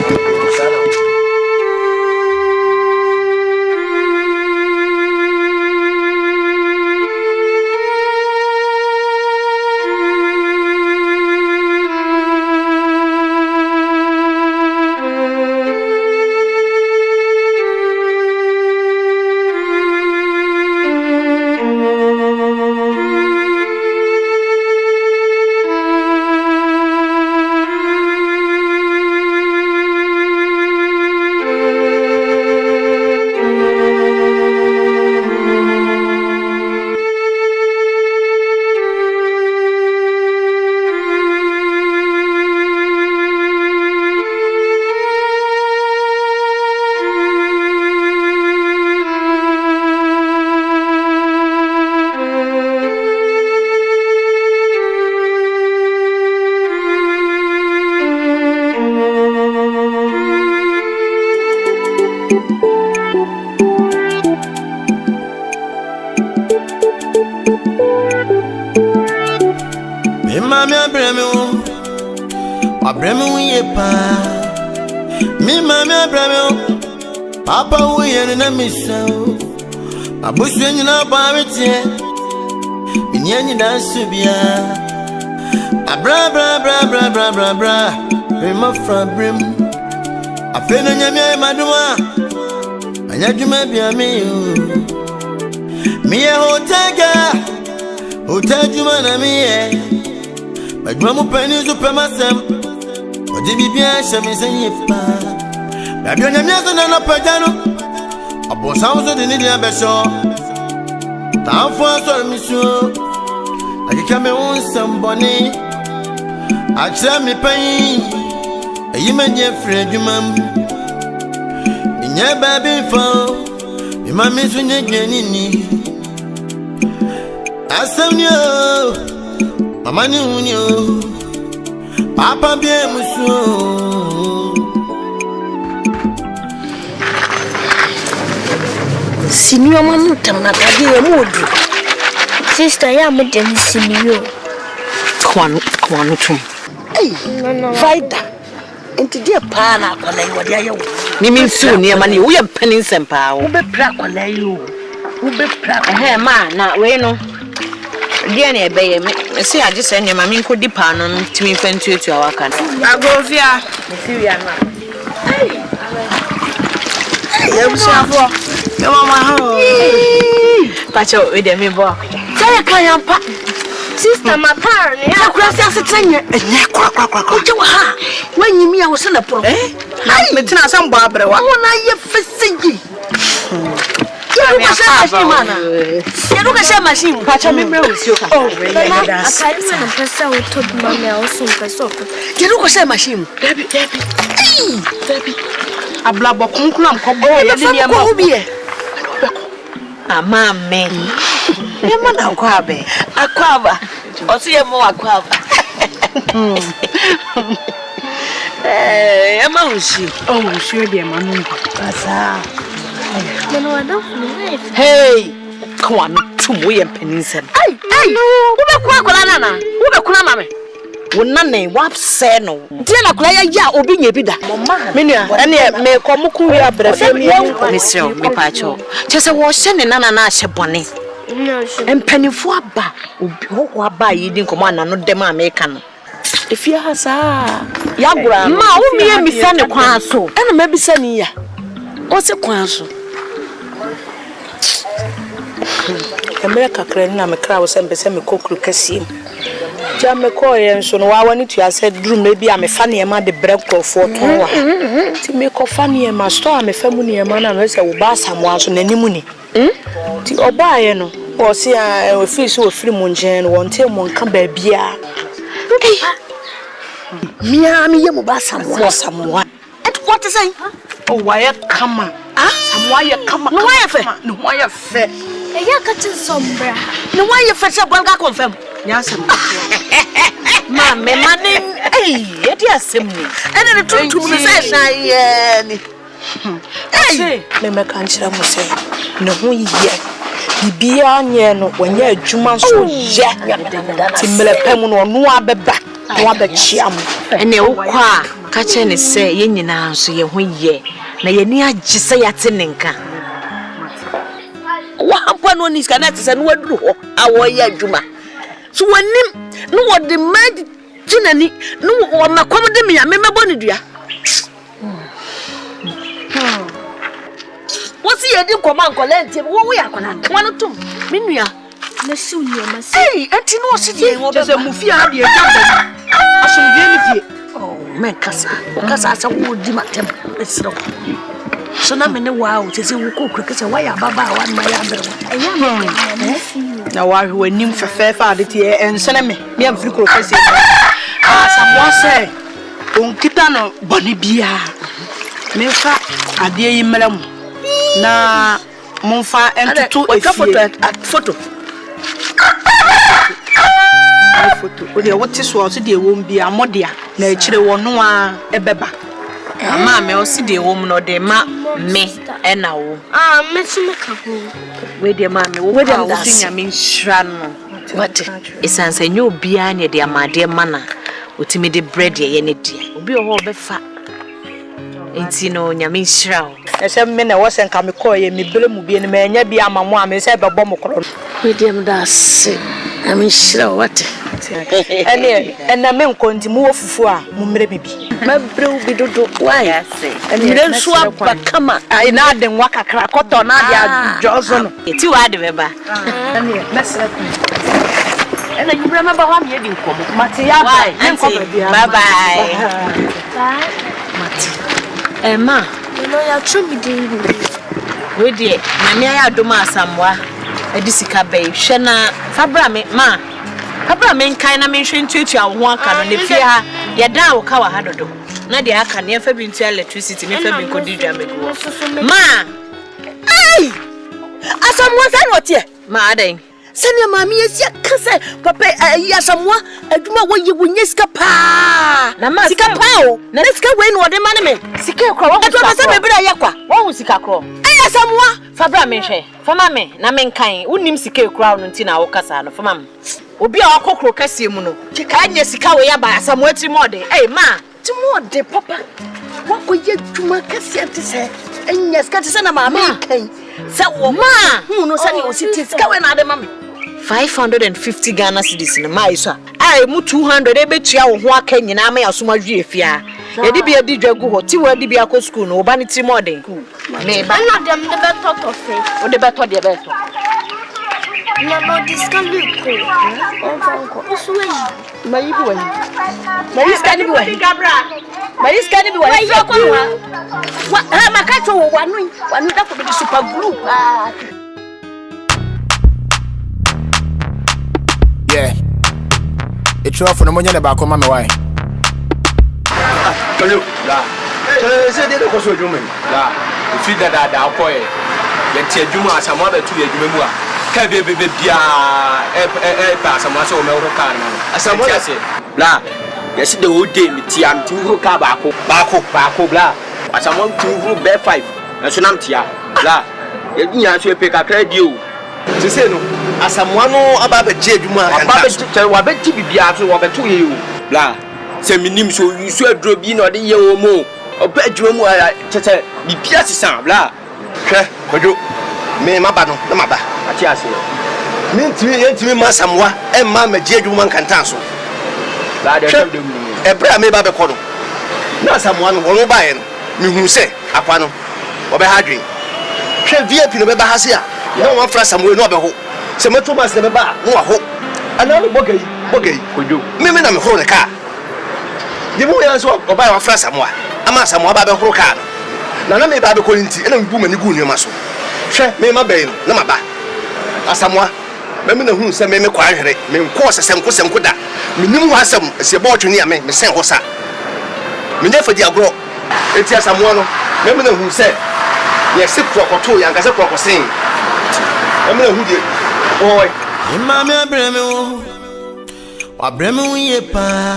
Papa, we ain't a miss so. I bush when you know about it. In Yanny dance to be a bra bra bra bra bra bra bra. Brim up from brim. I feel on your maduma. And yet you may be a me. Me a hotel, you man, me. My grandma pennies up my sam. But the BB, she may say, Baby, I'm not going to pay. A boss house of the Nidia Beshaw. Time for us, monsieur. I can be on somebody. I tell me pain. You may be afraid, you mum. In your baby phone, you might miss when you're getting. I saw you, Mamma knew you. Papa, be a monsieur. Senior man, na tadi modu. sister, ya me dem simio. Kwanu tum. Hey, fighter. Into dear pana kwala yo dia yo. Ni min su ni ma ni wo ye panin sempa wo. Wo be pra kwala yo. Wo be pra. Ma na we no. Dia na ebe ye me se age se ni ma min ko di pa no timi fantuatu awaka na. Agofia. Me fi ya na. Hey. Hey, shafo. Me mama ho. Pacho we de me bo. Say kan pa. Sister Matar, ya kurasi asetanye. Kwa. Oje wa ha. Wanyimi a wo se na pro. Me tina sam bo abrewa. Wona ye feseji. Ya ko se machine mana. Ya ko se machine. Pacho me mre usio ka. Oh, akari me no pesa o top mama o so pesa o. Ya ko se machine. Debi. Ablabo kunkun am ko bo ye ni am ko bi e. Ama me. Ye mo na akwabe. Akwaba. Osi ye mo akwaba. Ema ushi. Oh, ushi de ma no. Asa. No, I don't know. Hey, come on, tumu ye peninsen. Hey, wo be kwa kola nana. Wo be kuna mame. Wo nane wap se no. Tie na kola ya obi nya bi da. Me nua, ene me komuku wi abrafia mi yen. Mesio, me pacho. Chese wo hye ne nana na hye bone. Empanifo aba, obi ho aba yi di nkomo anano dem America no. Efia ha saa. Ya gura. Ma wo mi emisa ne kwan so. Ena ma bisa ni ya. O se kwan so. America kran na me kra wo se mpese me kokru kasim. Ja me ko ye nso no wa wani tu ase duru me bi a me fa ne ma de breakfast ton wa. Ti me ko fa ne ma store me fa mu ne ma na no se wo ba samoa so nanimu ni. Ti oba ye no o se a office wo firi mu njen wo nte mu nka ba bia. Mia mi ye mo ba samoa. What is saying? Oh, why kama? Samoa ye kama. No why fe? No why fe? E ya ka tin sombra. No why you fe se banga confirm. Nyasa. Ma me mane e di asem ni. Ene ne tuntum ne se hwan ye ni. Me me kan kira mo se. Ne ho yiye. Bibia nye no wanya adwuma so ye. Ti mlepam no no abeba. No abechiam. Ene wo kwa ka che ne se ye nyina so ye ho ye. Na ye ni agise yate ne nka. Wa hampa no ni scanner se no waduru ho awo ye adwuma. So wanim no wo de mad jinani no wo makom de me mebo ne dua. What's ye di command collective wo ya kona kan no tum me nua na si unye ma si. Hey, enti no se die wo be se mufia de agba. Asomdwe ni fie. Oh, me kasa asa wo di matem esro. So na me ne wa o se wo kokru kese wa ya baba wa ma ya bere. Na wa hwe anim fefefa ade tie ensene me amfiri kro kese. Samoa se onkita no bone bia. Me fa ade yi mram na monfa entutu efie photo. Photo. O de wote so o se de wom bia modea na ekire wono a ebeba. Ama me o se de wom no de ma me ena wo. Me so me ka ho. We de ma me wo ka wo sunya me nhira no. What? Esanse nyo bia ne de amade mana otimi de bread ye ne de. Obi o ho obefa. Enti no nyame nhira wo. Ese me na wo se nka me ko ye me bele mu bia ne ma nya bia amamo a me se bebo mo kro. We dem da se. I'm sure what? And me nkonti mu ofufu a mu mre bibi. Mabre ubi dodo why? Mre nso aba kama. Ai na de nwa kakra koto na de adjozo no. Eti wa de beba. Mesra. Ena nyibra maba wa me di nkomo. Mate ya ba. Bye bye. Bye. Mate. Ma. No ya chumi de. We de na me ya adoma asamwa. Edisika bay hwe na fabra me ma fabra me nkan na me hwe ntuatu a ho aka no ne fie ha ye da wo ka wa ha dodo na de aka ne fa bi ntu electricity me fa bi nkodi dwa me go ma ai asamwa san wotie ma adan sani mami yesi akase papa asamwa aduma wo ye wonya sika pa na ma sika pa o na sika we no de ma ne me sika kro wo to ba se me bra ye kwa wo hu sika kro asamwa fabra menhwe fama me na menkan wonim sika ekura no nti na wo kasa no fama me obi a wakokro kase mu no ka nya sika we ya ba asamwa ti mode ma ti mode papa wakoye dwuma kase ante se enya sika te se na ma menkan se wo ma hu no se ne o siti sika we na ade ma me 550 Ghana cedis na mai so ai mu 200 e betua wo ho aka nyina ma yaso ma hwe afia ye di bia di dwagu ho ti wa di bia ko school no oba ni ti modern me ba na dem de beto to fe o de beto de beto na no discount ko onko usuwe mai bi wani mai scan bi wani mai scan bi wani wa ha makacho wo wanu da ko be super glue Yeah. It's off for the money back on my way. Can you? La. Say they don't so jumen. La. If you that boy, let your juma some other 2 years jumua. Can be bia pass some so me ro car na. Asamoa say. La. Yes the whole day me ti am ti ro car baako bla. Asamoa ti ro be 5. Na so nam tia. La. Ye nya so pe kakra dio. Ti say no. Asamoa no aba be je adwuma aba be wa be ti bibia so wa be to ye o la se minim so yusu adro bi na ode ye o mo oba adwuma mu tete bibia sisan la hwe kojo me maba no na maba ati ase me ntimi ma Asamoa e ma ma je adwuma nkantan so la de dem dem e bra me ba be kodo na Asamoa no wo ba ye no me hu se akwa no wo be ha dwen hwe VIP no be ba ha se a na wo fra Asamoa no be ho se meto mas na beba no aho ana no bogai kojo me na me ho ne ka de mo ya so oba wa fra Asamoa ama Asamoa ba be ho ka na me ba be ko nti na mbu mani gu nyoma so hwe me ma be no na maba Asamoa me na hu se me kwa hwere me nko sesem ko da me nim ho asem se bo twene ya me sen ho sa me nya fadi agro eti Asamoa no me na hu se ye se krokoto ya ngase krokosen me na hu de boy mama abramo abramo ye pa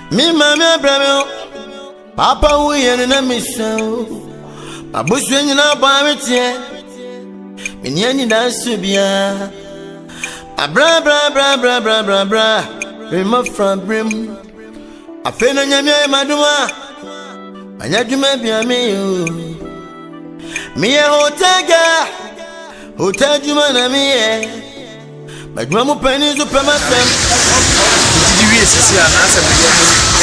mi mama abramo papa wo ye na misao abusu nyina ba metie meni ani dan subia abra rema from brim afena nyamia maduma anyaduma bia me yo mi hotega Hotajuma na miye Majuma mu penny zu pema sem Did you see an answer to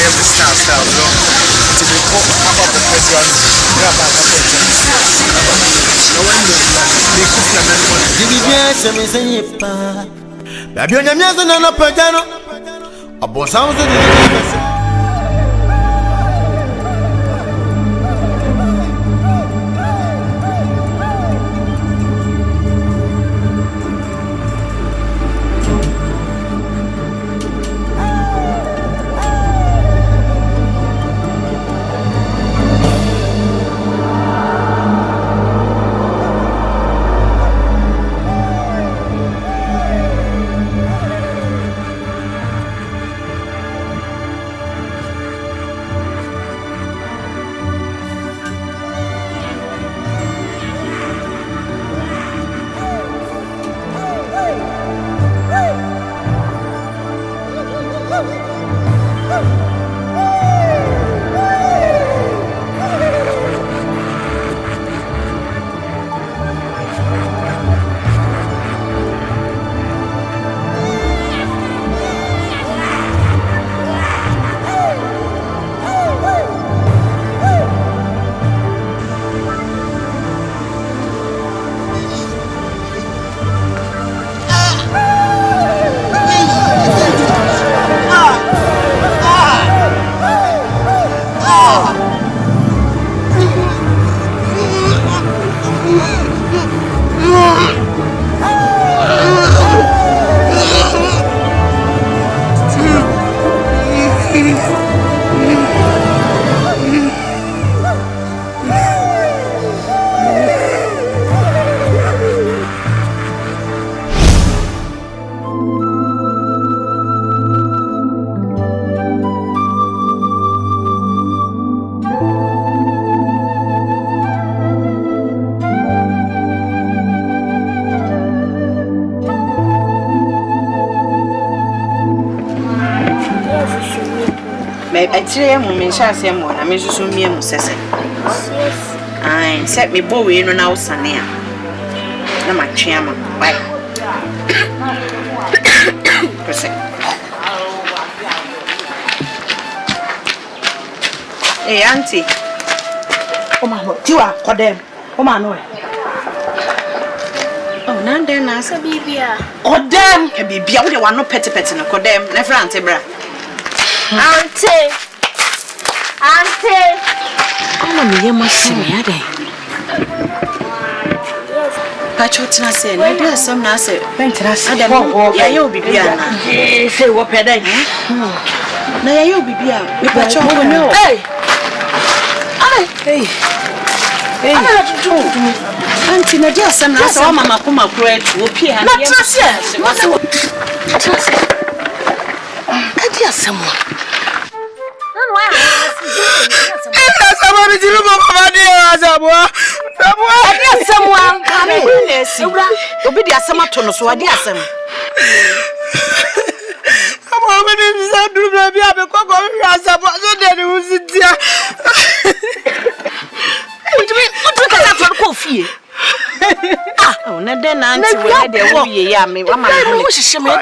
every star no? To be called about the president. No one they cook na men. Did you hear me say pa? Baby on yamia na no pajano. Abo sounds of I tell you, Mummy, shall say more. I mean, so me, Mrs. I set me boy in an house, and near. No, my chairman. Bye. Hey, Auntie. Oh, Mamma, you are condemned. Oh, my no. Oh, none then I said, baby. Oh, damn, can be beyond the one no petty petty, no condemn, never auntie, bra. Auntie. Oh, you must see me, Pachotina said, my dear, some now say, Pentas, yeah, you'll be beyond. Say what peday? Now you'll be beyond. Pacho, no. Hey, Auntie, my dear, some now saw Mamma Puma great to appear. Not just yes, dear, someone. Somebody to look over there, someone. Obedience, some tono, so I dear some. Come on, when it's not do not be able to go as a person who's in there. What do you call that coffee? Oh, not then, Auntie, where they will be. Yeah, me, one man who is some more.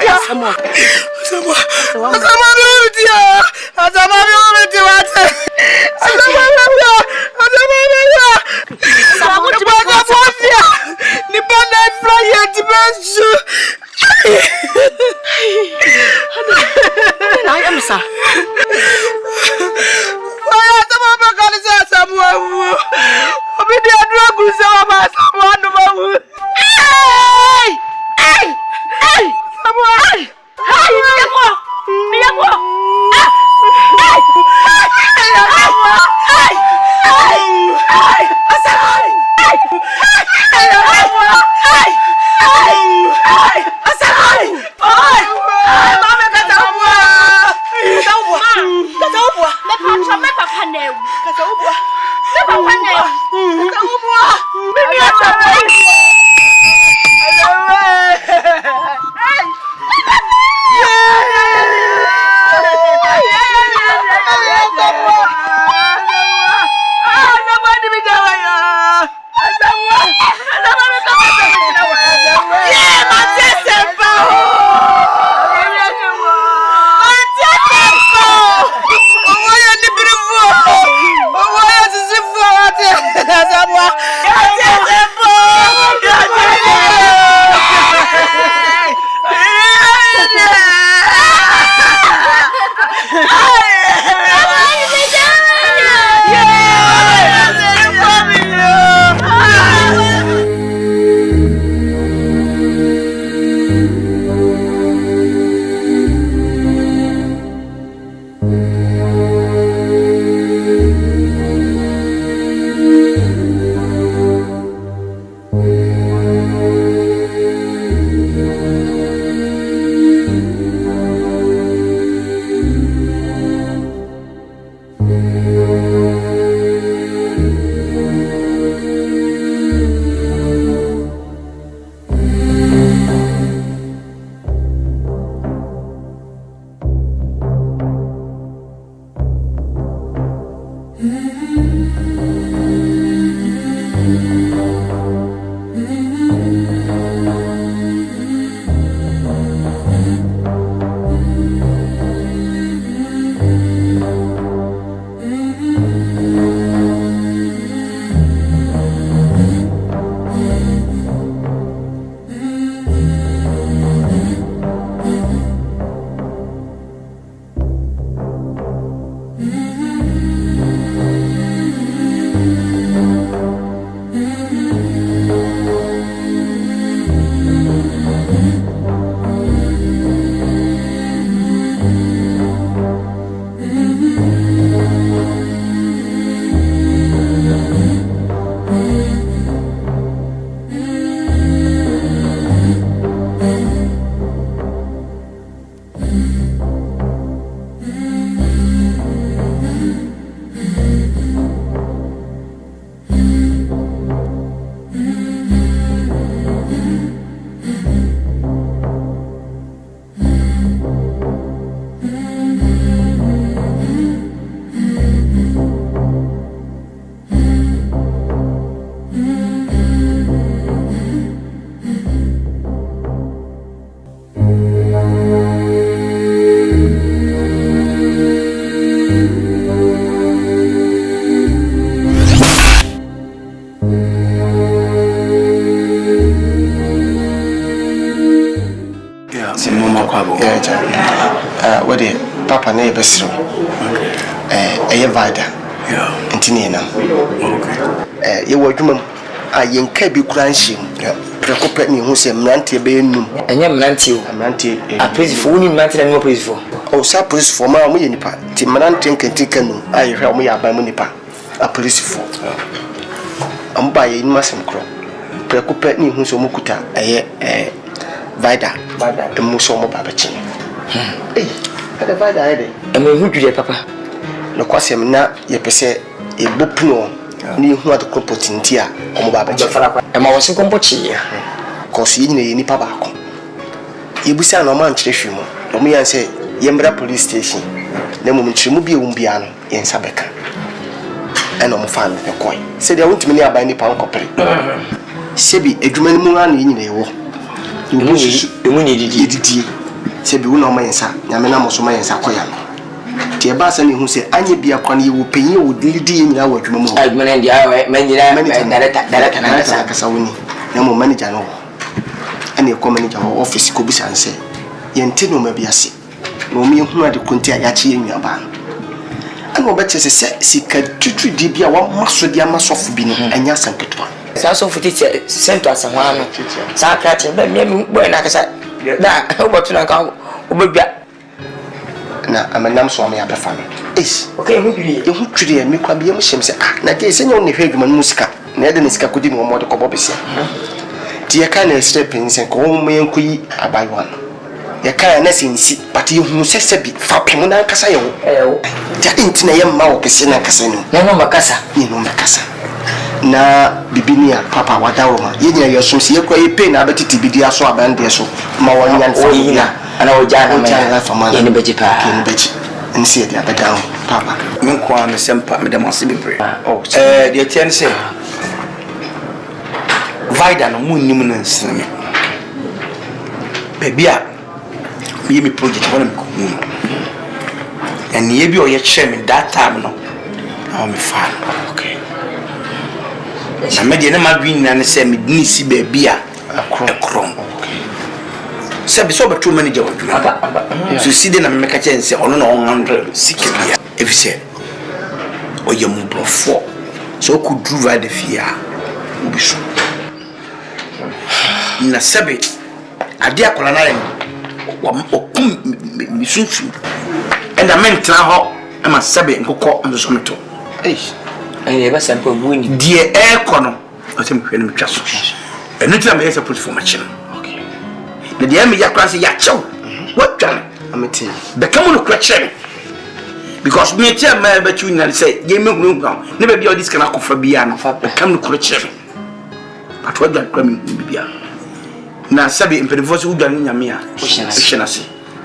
Se mama kwa bo. What the papa na ebesro. Vida. Yeah. Ntini na. Okay. Ye wo dwuma a yenka bi kura nhim. Prekope ni hu se mrante be enum. Enye mrante o. Mrante. A police for woni mrante na no police for. O sa police for ma mo ye nipa. Ti mrante nkenti kanu aye hwe mo ya ban mo nipa. A police for. Amba ye ni masem kro. Prekope ni hu se mo kuta Vida. Emu so mo baba chi. Ada Vida ede. Emu hu dwude papa. No kwasem na ye pese ebopuno ni hu adokro potinti a omo baba chi. Ema wo se kompochi ya. Koso yini ye nipa baako. Yebusa na oman kyerehwe mu. Omo yan se yembra police station. Na mo nkyeremu bi ewumbia no yensa beka. Ena omo fa me koy. Se dia wontimi ni aban nipa nkopere. Sebi edwuma ni mu na nyina yewo. Emu ni didi. Sebi wo na omo yensa. Nyame na mo so ma yensa koya no. Tie ba sa ni hu se anye bia kwan ye wo penye wo dilidi nyina wo adwuma mu. Adwuma na dia manyira director na kasa woni. Na mo manager no. Ane ko manager wo office ko bisa nse. Yente no ma biase. No mi hu ade konti a ya che enwa ba. Ane obeche se sika tutu di bia wa maso di amasofu bi no anya sanketwa. Sa so futi sento asanwa no. Sa krache ba mi boy na kasa. Da obotu na kan obedwa na amanam so am ya befa no. Okay, hu bi e hu twire mi kwa bi am hyem se na ke se nyo ne hwedwuma no musika. Na ede ne sika kodi no mo de kobo besia. Ti ya na step nse ko mo yenku yi abayo no. Ya kan na sinsi but ye hu sese bi fa pem na kasa ye wo. Ja intina ye ma wo kese na kasa no. Na no makasa. Ni no makasa. Na bibinia papa wadawoma ye nyina ye som se ye kwa ye pe na abetiti bidi aso abande so ma wonyan fo yina ana ojana me ye ne beji pa ye ne beji nsi dia bedawo papa men kwa me sempa me dem ase bebre de tien se Vida no munnim na nseme bebia me mi project wona me ko and ye bi o ye kire me that time no na me fa okay na me de na ma gwin na se me dini si bebia akrom se be so beto manager wa dwuma so si de na me ka chense ono na 100 sikibia efise o ye mu brofo so ku druva de fia ubiso na sebe ade akola na okum misunsu enda mentra ho ama sebe nkokọ nso meto e ba sample buini die kono o tem hwe no metwaso enu tira me yesa put for machine okay na die me yakra se ya chew watwa ameti be kamu no kwachere because me tia ma ba chu na say ye me hunu hunu ne ba bia odis kana kofa bia no fa be kamu no kwachere atwa dwa kwa me bia na sabi impedifo so udwa nyame a hye se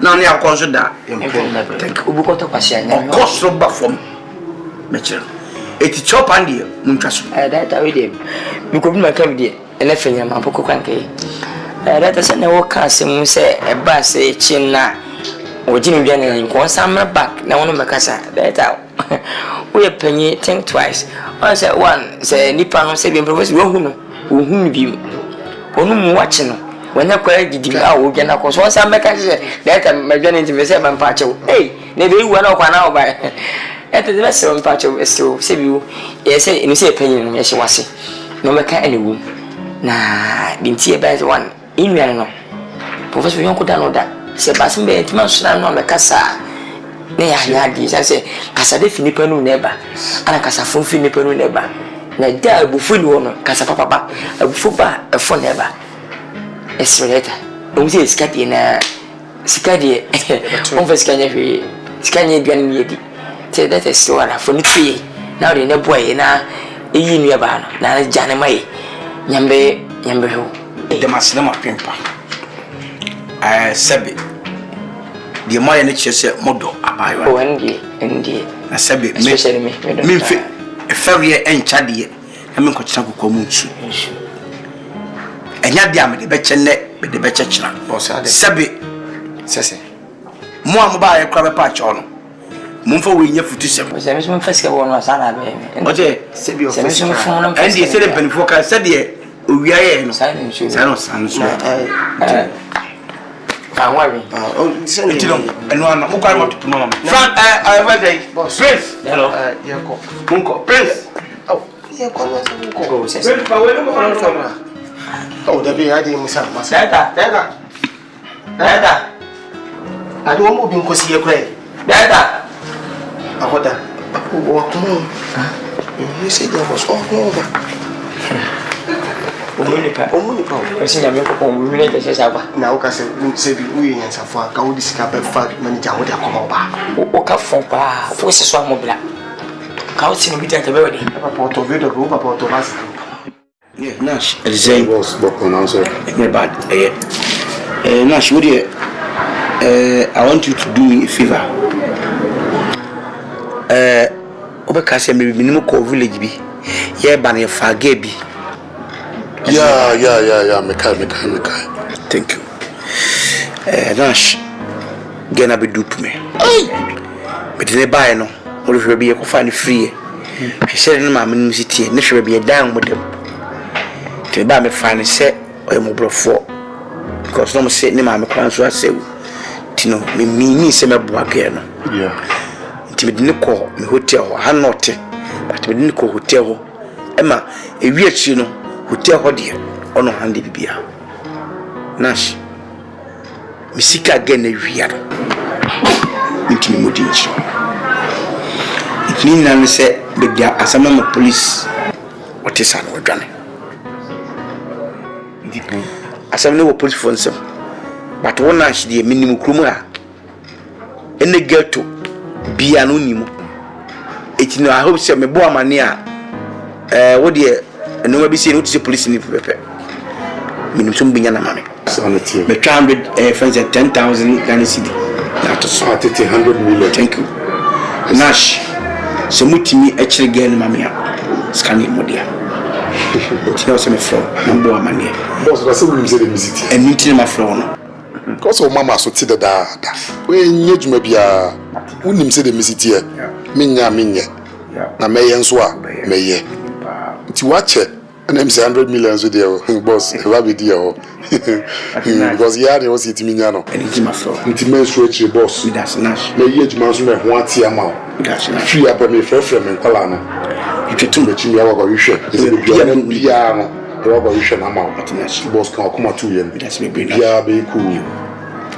na ne akonso da thank ubukoto kwase anya okoso ba fom mechere eti chop andi muntwaso data we dem because my come there ene fenya ma poko kwanke data se ne wo ka asem se e ba se chinna ojini bia ne nko samra back na wono mekasa data we penye think twice one say one say nipa no say bi professor wo hunu bi onu mu wachi no wanya kwa gidi a wo gena ko so sam meka se data medwane nti se man pa chew ne be wu na kwa na oba ete de se man pa chew esto se bi ye se ni se penye no ye se wase no meka enewu na binti e ba one inwa no professor yonko da no da se basim be ntima so na no meka sa ne ya di se kasa de fini panu neba ana kasa fon fini panu neba na da abufu ni wono kasa papa abufu ba efo neba esreta onse skati na skadi on fait skanya fi skanya bian ni edi te that is so ara for nitwe na de ne boy na eyi nua ba no na jane mai nyambe ho de masna ma pempa sabe de mai ne chese modo abayo o ndi na sabe especially me fe efere enchade na me nkochina kokko mu nsu enya dia me de bechene me de bechechira sabe sese mo amba ya kwa be pa cho no mo mfa we nya futu sem se me so mfa sika wono asana be oje sebi se me so mfa no endi se de penfo ka se de owia ye no sa no san so can't worry. Send it. And one, who can't want to know. Frank, Prince. Hello. Munko. Prince. Oh, yeah, come on. Oh, the be I didn't say, Dada. I don't want to see a cray. Dada. I got that. Oh, come on. You said there was all over. Now, I say, we and Safa, go discover fact manager would have come over. Woke up from Pa, voices one more black. Council be at the very report of it, a group about us. Yeah, Nash, the same was spoken answer. Bad. Nash, would you? I want you to do me a favor. Obekase me minimum call village be. Yeah, banner Fagabi. Yeah, Mekai. Thank you. Nash, gonna be dupe me. But in a buy no, or if you be a find free. She said, no, my city, and should be a down with them. To buy me finally set or a mobile for. Because no say, no, I'm a crown, so I say, Tino, me, semi piano. Yeah. To be call me hotel, I'm not, but we didn't call hotel. Emma, a weird, you know. Hotel Hodia on handy bibia. Nash Misika again a weird. Into me modinch. It means I say, but there are some police. What is an organ? As I know police for some, but one Nash the minimum cruma. And the girl to be anonymous. It no, I hope so. Me boy mania. What dear. And no be seen the police in the minimum some binyana mammy. Sanity. But 200 friends at 10,000 Ghana city. That is 100 million. Thank you. Nash. So mutimi actually gain mammy. Scanning modia. But you also flow. Number one money. Boss, that's what we say the music. And meeting my flow. Because of Mama so tida da. When you may be a unim say the music here. Minya. Na meyen so a meye. To watch it, and I'm 100 million with you, boss. Rabbit deal. Because yeah, they was eating Mignano. And it's my floor. Intimate switch, boss. That's Nash. May age man, one tear mouth. That's Nash. Free up on me, friend, and Colana. You can too much in your issue. It's a piano. Rubber issue amount. That's boss can come to you. That's me. Yeah, be cool.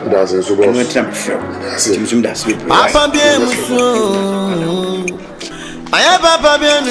That's a so boss. That's it. Papa, bien, I have Papa, bien,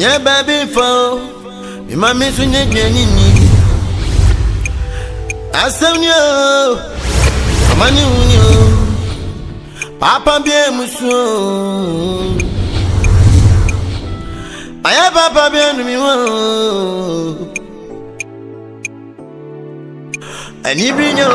Yeah, baby, for me, my miss when you're getting I said, you, I'm Papa, be a musso. I have Papa, be a me. And you bring your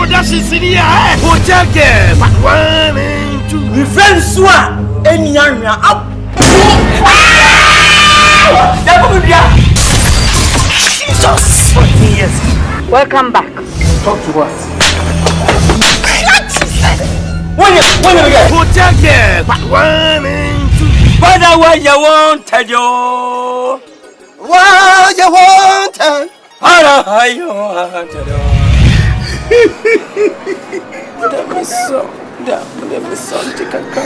productions in here. Hotel girl, but 1 and 2. The friends who are any young up. Jesus! 14 years. Welcome back. Talk to us. When Hotel girl, but 1 and 2. Father, what you want, you? What you want? Father, you want, Let me so, take a cup.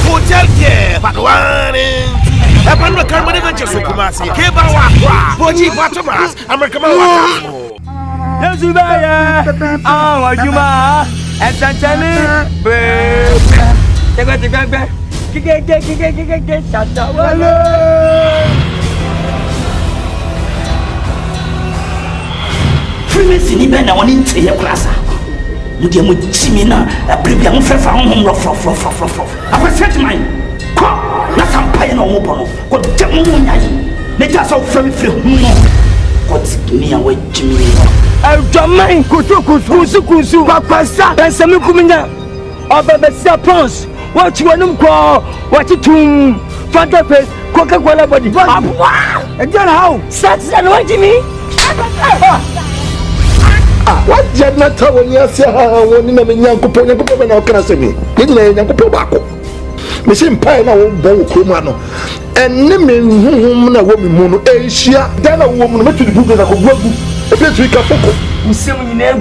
Hotel care, but 1 and 2. Upon the Carmen Adventures of Kumasi, Kebawa, Boji Batomas, American. Yes, you buy what you are, and Santani. Shut up. Freemason, you better want into your class. Mudia Mutimina, a preview of Fefa home rough. I was set mine. Come, not some pine or open. What Jamunia? Let us all from what's me away, Jimmy? I don't mind Kusu, Papa, and some Kumina. Obabesa Pons, what you want to call what you do, Fanta Face, Coca-Cola body. And then how? Such and what Jimmy? What did not tell when you say, when you young couple, and can I say me? Didn't I young couple back? Missing Pine, Bo Kumano, and naming whom a woman moon, Asia, then a woman went to the book that I could work. A place we can focus. We say when you name.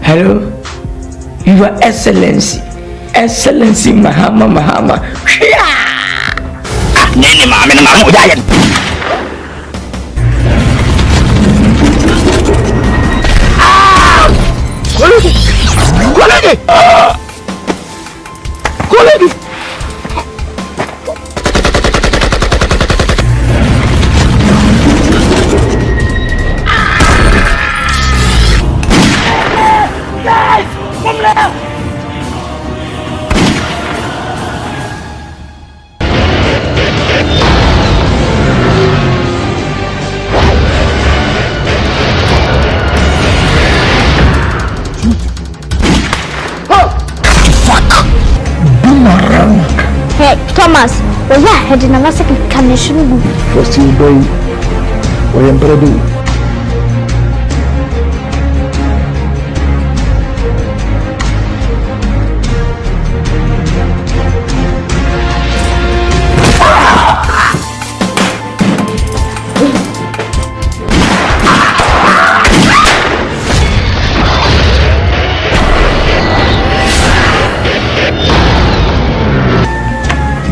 Hello, Your Excellency. Excellency Mahama. Nini mama na mamu jayan. Colleague. Hey, Thomas, we're heading a second commission. First, you boy, I am ready.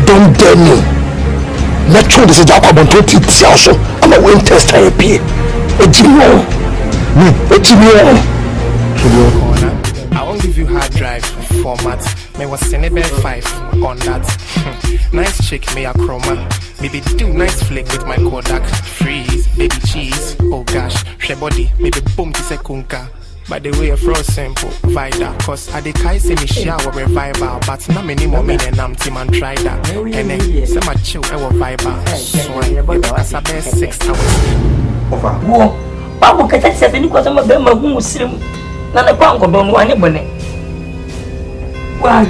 Don't dare me. Let's show this is our common 20 also. I'm a win test therapy. I won't give you hard drive format. May was Senebe 5 on that. Nice chick, may a chroma. Maybe do nice flick with my Kodak. Freeze, baby cheese. Oh gosh, she body, maybe boom to sekunka. By the way, for simple, Vida, cause I decay say me shower revival, but not many more men and I'm team and try that. And then, some my chill, I will vibe. So I because I bet 6 hours. Over. Whoa, Babu Kata said, because I'm a bema who was slim. Nana Pango don't want anybody. Why?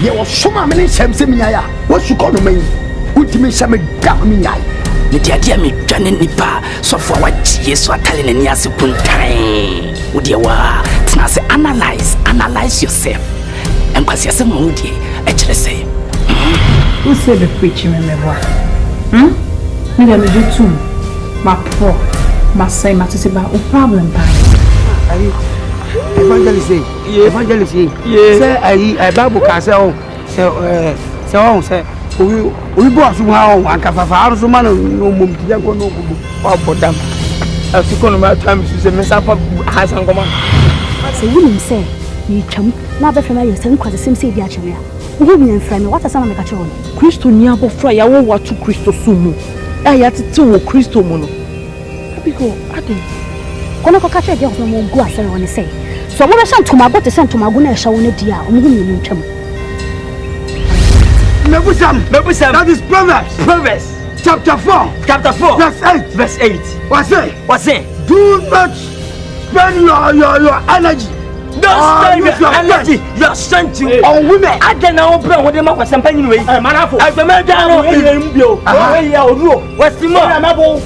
There was so many Samsimiya. What you call me? Put me some gammy. Nidia me dwane nipa so for what yesu atale na niase puntan wode wa tena se analyze yourself and pass yourself moody e kire say who said the preaching me wa me dem do too my pro my say my to say about problem pa evangelist say I Bible can say say we boss how and kafafa so man no mum ti janko no gugu wa bodam asiko no ma time so say me safa hasan koma say we say you twam na be fema you say kwase sim say bi a cheme Who me and friend, what are some of the catch on? Christo niabo fry, I won't want to Christo sumo. I had to tell Christo mono. Abigo, Ade. Kono catch a girl no more go as I say. So what I sent to my boat to send to my guna show in a dear, whom That is Proverbs. Chapter 4. Verse 8. Verse 8. What's it? Do not spend your energy. Don't spend your energy. Your strength on women. I don't know what the man was saying. I remember what's the more?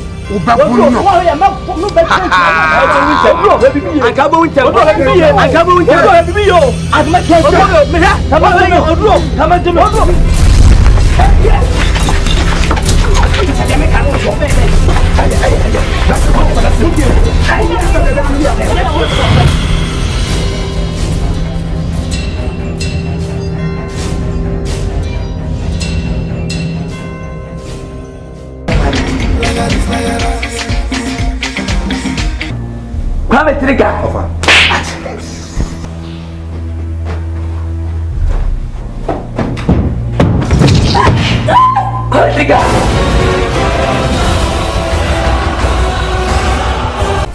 Come and trigger.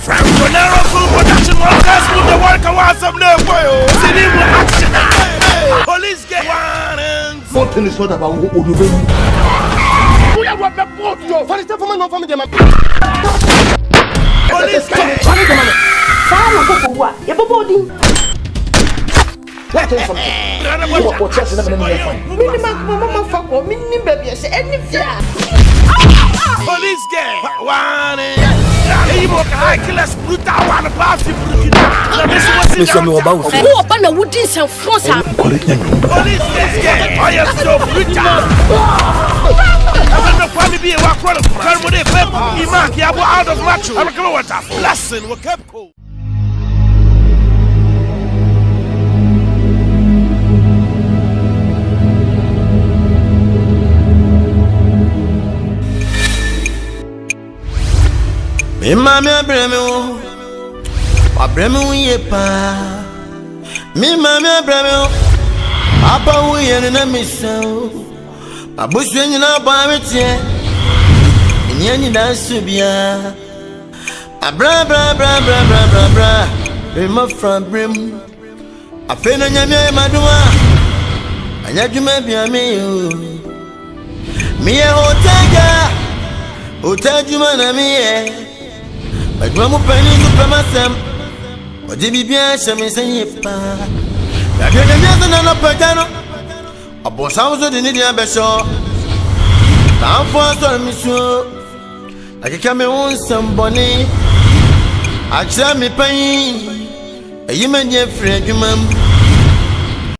From Ghanaian food production workers move the work and what's up there for you. Cinema action. Police get one. Something is not about Odubei. Who are what the boat yo? For the woman of family. Police get. Sana kwa kwa. Yebo body. Let me something. Police get one. He walk high class brutal one pass the Burkina. Who open the wooden cell France? Police get. I am so brutal. I'm not going to be a walk run. Come with a pepper. He mark you out of macho. I'm going to what a blessing. What kept cool. Me mami abreme wo ye pa. Me mami abreme wo apa wo ye na misao. Abusu nyina ba metie. Nyanyi na subia. Abra bra bra bra bra bra bra. Me ma fra brem. Afena nyame madua. Anya dwuma bia me yo. Me ye hotaja na me ye. Agbamu pani to pemasem. Oje bibia shame senye pa. Ya gege miazo na no pagano. Abosa uzo de ni dia besho. Tanfo so miso. Akeka me won samboni. Acha me pan. Eyi manye frɛ adwumam.